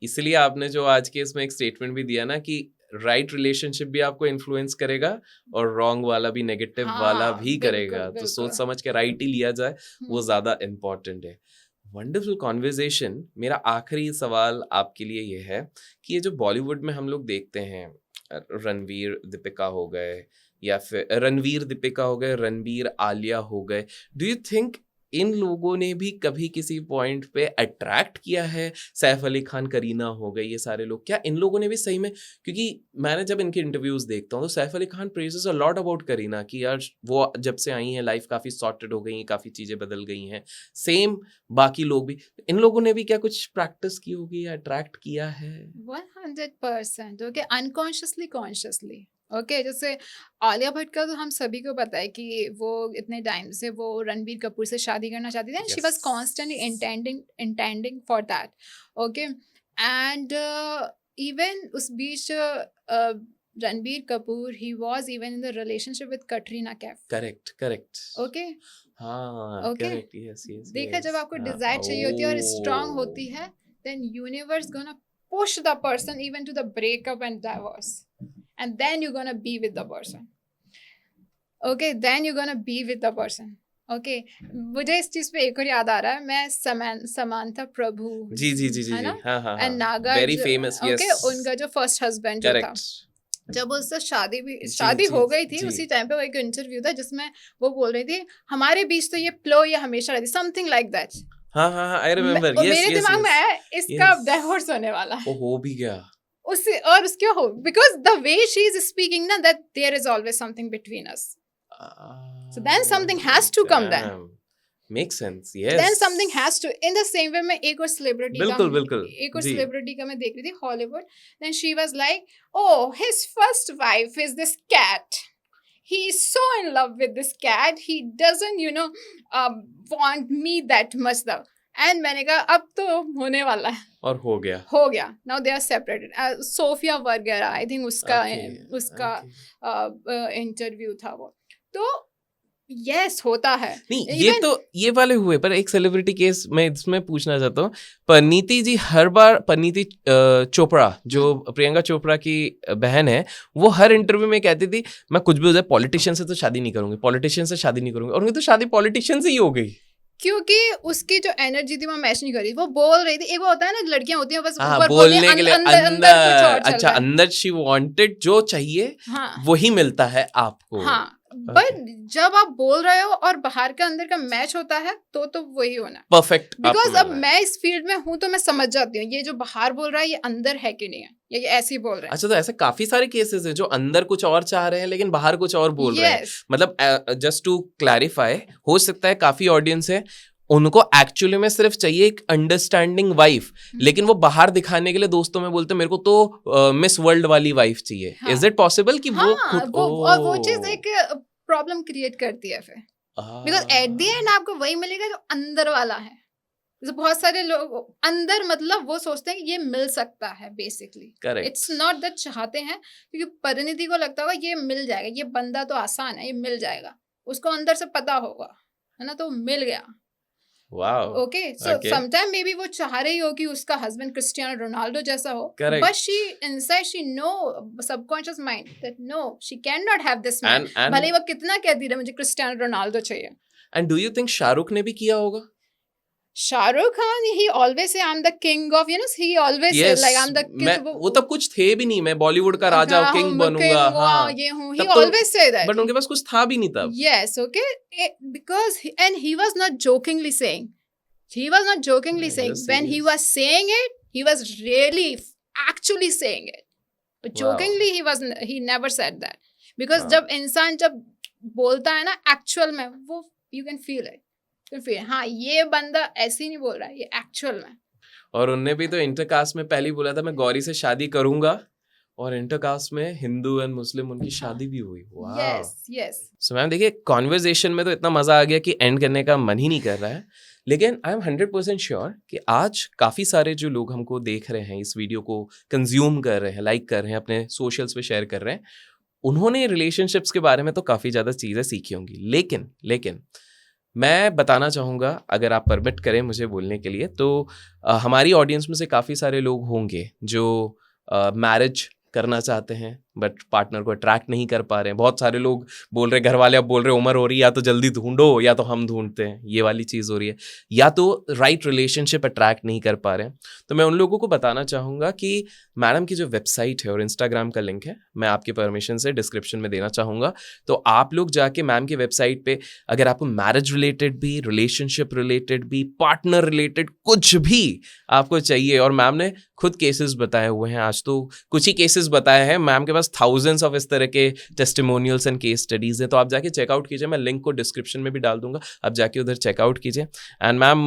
इसलिए आपने जो आज के इसमें एक स्टेटमेंट भी दिया ना कि राइट रिलेशनशिप भी आपको इन्फ्लुएंस करेगा और रॉन्ग वाला भी, नेगेटिव वाला भी करेगा, तो सोच समझ के राइट ही लिया जाए, वो ज्यादा इम्पोर्टेंट है। Wonderful conversation. मेरा आखिरी सवाल आपके लिए ये है कि ये जो बॉलीवुड में हम लोग देखते हैं, रणवीर दीपिका हो गए, या फिर रणवीर दीपिका हो गए, रणबीर आलिया हो गए, डू यू थिंक इन लोगों ने भी कभी किसी पॉइंट पे अट्रैक्ट किया है? सैफ अली खान, करीना हो गई, ये सारे लोग, क्या इन लोगों ने भी सही में, क्योंकि मैंने जब इनके इंटरव्यूज देखता हूँ तो Saif Ali Khan praises a lot about Kareena कि यार वो जब से आई हैं लाइफ काफ़ी सॉर्टेड हो गई, काफ़ी चीज़ें बदल गई हैं। सेम बाकी लोग भी, इन लोगों ने भी क्या कुछ प्रैक्टिस की होगी या अट्रैक्ट किया है? 100%। Okay, unconsciously consciously. ओके, जैसे आलिया भट्ट का तो हम सभी को पता है कि वो इतने टाइम से वो रणबीर कपूर से शादी करना चाहती थी, and she was constantly intending for that. Okay, and even उस बीच Ranbir Kapoor he was even in the relationship with Katrina Kaif. Correct. Okay, हाँ, ओके, करेक्ट, यस देखा, जब आपको हाँ, डिजायर चाहिए होती है और स्ट्रांग ओह, होती है, then universe gonna push the person even to the breakup and divorce, and then you're gonna be with the person. Okay, then you're gonna be with the person. Okay, मुझे इस चीज पे एक और याद आ रहा है, मैं समांथा प्रभु, जी जी जी जी है जी, ना, हाँ हाँ एंड हाँ, Naga, very famous, okay, yes, उनका जो फर्स्ट हस्बैंड जो था, करेक्ट, जब उससे शादी जी शादी जी हो गई थी, जी, उसी टाइम पे वो एक इंटरव्यू था जिसमें वो बोल रही थी हमारे बीच तो ये प्लो ये हमेशा रहती, समथिंग लाइक दैट। हाँ हाँ हाँ, आई रिमेम्बर, यस मेरे यस दिमाग में यस, आया इसका डाइवोर्स होने वाला है, वो हो भी गया। उससे, और उसके हो, because the way she is speaking ना, that there is always something between us, so then something has to come then. Makes sense, Then yes. something has to, in the same way मैं एक और celebrity का बिल्कुल जी, देख रही थी Hollywood, then she was like, oh, his first wife is this cat, he is so in love with this cat, he doesn't want me that much though. And मैंने कहा अब तो होने वाला है, और हो गया। now they are separated. Sofia Vergara, I think उसका Okay. इंटरव्यू था वो, तो यस होता है। नहीं, ये तो ये वाले हुए, पर एक सेलिब्रिटी केस मैं इसमें पूछना चाहता हूँ। परिणीति जी हर बार, परिणीति चोपड़ा जो प्रियंका चोपड़ा की बहन है, वो हर इंटरव्यू में कहती थी मैं कुछ भी हो जाए पॉलिटिशियन से तो शादी नहीं करूंगी, पॉलिटिशियन से शादी नहीं करूंगी, और उनकी तो शादी पॉलिटिशियन से ही हो गई, क्योंकि उसकी जो एनर्जी थी वो मैच नहीं कर रही, वो बोल रही थी, एक वो होता है ना लड़कियां होती हैं बस ऊपर बोलने के लिए, अंदर कुछ और चल अच्छा, रहा है। अंदर शी वांटेड जो चाहिए वही मिलता है आपको। हाँ, बट जब आप बोल रहे हो और बाहर का अंदर का मैच होता है तो वही होना परफेक्ट, बिकॉज अब मैं इस फील्ड में हूँ तो मैं समझ जाती हूँ ये जो बाहर बोल रहा है ये अंदर है कि नहीं है, ये ऐसे ही बोल रहा है। अच्छा, तो ऐसे काफी सारे केसेस हैं जो अंदर कुछ और चाह रहे हैं लेकिन बाहर कुछ और बोल रहे हैं। मतलब जस्ट टू क्लैरिफाई, हो सकता है काफी ऑडियंस है उनको एक्चुअली में सिर्फ चाहिए एक अंडरस्टैंडिंग वाइफ, लेकिन वो बाहर दिखाने के लिए दोस्तों में बोलते मेरे को तो मिस वर्ल्ड वाली वाइफ चाहिए। इज इट पॉसिबल कि वो खुद वो चीज एक प्रॉब्लम क्रिएट करती है फिर, बिकॉज एट द एंड आपको वही मिलेगा जो अंदर वाला है। तो बहुत सारे लोग अंदर मतलब वो सोचते हैं कि ये मिल सकता है, बेसिकली इट्स नॉट दैट चाहते हैं, क्योंकि परिणीति को लगता होगा ये मिल जाएगा, ये बंदा तो आसान है, ये मिल जाएगा, उसको अंदर से पता होगा, है ना, तो मिल गया। Wow. Okay, so sometime maybe वो चाह रही हो कि उसका हस्बैंड क्रिस्टियानो रोनाल्डो जैसा हो, but she inside she know subconscious mind that no, she cannot have this man, भले वो कितना कहती रहे मुझे क्रिस्टियानो रोनाल्डो चाहिए। And do you think Shahrukh ने भी किया होगा? Shahrukh Khan, he always say I'm the king of, he always say like I'm the king। वो तब कुछ थे भी नहीं, मैं बॉलीवुड का राजा हूँ, किंग बनूंगा, हाँ ये हूँ, he always say that, but उनके पास कुछ था भी नहीं तब। Yes, okay, because and he was not jokingly saying when he was saying it, he was really actually saying it, but jokingly he never said that, because जब इंसान जब बोलता है ना एक्चुअल में, वो you can feel it, हाँ ये बंदा ऐसे ही नहीं बोल रहा है, ये एक्चुअल में। और उनने भी तो इंटरकास्ट में पहले बोला था मैं गौरी से शादी करूंगा, और इंटरकास्ट में हिंदू एंड मुस्लिम उनकी शादी भी हुई। यस। सो मैम देखिए, कॉन्वर्जेशन में तो इतना मजा आ गया कि एंड करने का मन ही नहीं कर रहा है, लेकिन आई एम 100% श्योर कि आज काफ़ी सारे जो लोग हमको देख रहे हैं, इस वीडियो को कंज्यूम कर रहे हैं, लाइक कर रहे हैं, अपने सोशल्स पे शेयर कर रहे हैं, उन्होंने रिलेशनशिप्स के बारे में तो काफ़ी ज़्यादा चीज़ें सीखी होंगी। लेकिन मैं बताना चाहूँगा, अगर आप परमिट करें मुझे बोलने के लिए, तो हमारी ऑडियंस में से काफ़ी सारे लोग होंगे जो मैरिज करना चाहते हैं, बट पार्टनर को अट्रैक्ट नहीं कर पा रहे हैं। बहुत सारे लोग बोल रहे, घर वाले अब बोल रहे उम्र हो रही है, या तो जल्दी ढूंढो या तो हम ढूंढते हैं, ये वाली चीज़ हो रही है, या तो राइट रिलेशनशिप अट्रैक्ट नहीं कर पा रहे हैं। तो मैं उन लोगों को बताना चाहूँगा कि मैडम की जो वेबसाइट है और इंस्टाग्राम का लिंक है, मैं आपके परमिशन से डिस्क्रिप्शन में देना चाहूँगा। तो आप लोग जाके मैम की वेबसाइट पे, अगर आपको मैरिज रिलेटेड भी, रिलेशनशिप रिलेटेड भी, पार्टनर रिलेटेड कुछ भी आपको चाहिए, और मैम ने खुद केसेस बताए हुए हैं, आज तो कुछ ही केसेस बताए हैं, मैम के पास थाउजेंड्स ऑफ इस तरह के टेस्टिमोनियल्स एंड केस स्टडीज हैं। तो आप जाके चेकआउट कीजिए, मैं लिंक को डिस्क्रिप्शन में भी डाल दूंगा, आप जाके उधर चेकआउट कीजिए। एंड मैम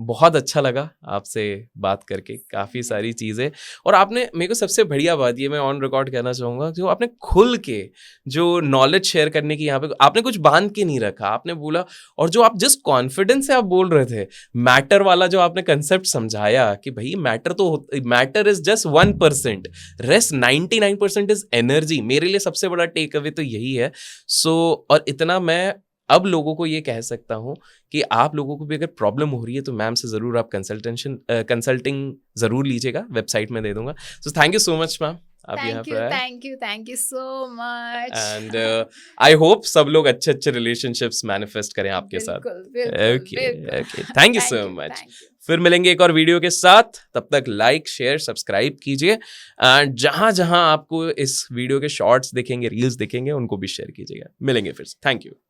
बहुत अच्छा लगा आपसे बात करके, काफ़ी सारी चीज़ें, और आपने मेरे को सबसे बढ़िया बात ये मैं ऑन रिकॉर्ड कहना चाहूँगा, जो आपने खुल के जो नॉलेज शेयर करने की यहाँ पे आपने कुछ बांध के नहीं रखा, आपने बोला, और जो आप जिस कॉन्फिडेंस से आप बोल रहे थे, मैटर वाला जो आपने कंसेप्ट समझाया कि भाई matter is just 1%, rest 99% is energy. मेरे लिए सबसे बड़ा टेक अवे तो यही है। सो और इतना मैं अब लोगों को ये कह सकता हूँ कि आप लोगों को भी अगर प्रॉब्लम हो रही है तो मैम से ज़रूर आप कंसल्टिंग ज़रूर लीजिएगा, वेबसाइट में दे दूंगा। So thank you so much ma'am, आप यहाँ पर आए। Thank you so much. And I hope सब लोग अच्छे अच्छे रिलेशनशिप्स मैनिफेस्ट करें आपके साथ। Okay, thank you so much. फिर मिलेंगे एक और वीडियो के साथ, तब तक लाइक शेयर सब्सक्राइब कीजिए, एंड जहां जहां आपको इस वीडियो के शॉर्ट्स दिखेंगे, रील्स दिखेंगे, उनको भी शेयर कीजिएगा। मिलेंगे फिर से, थैंक यू।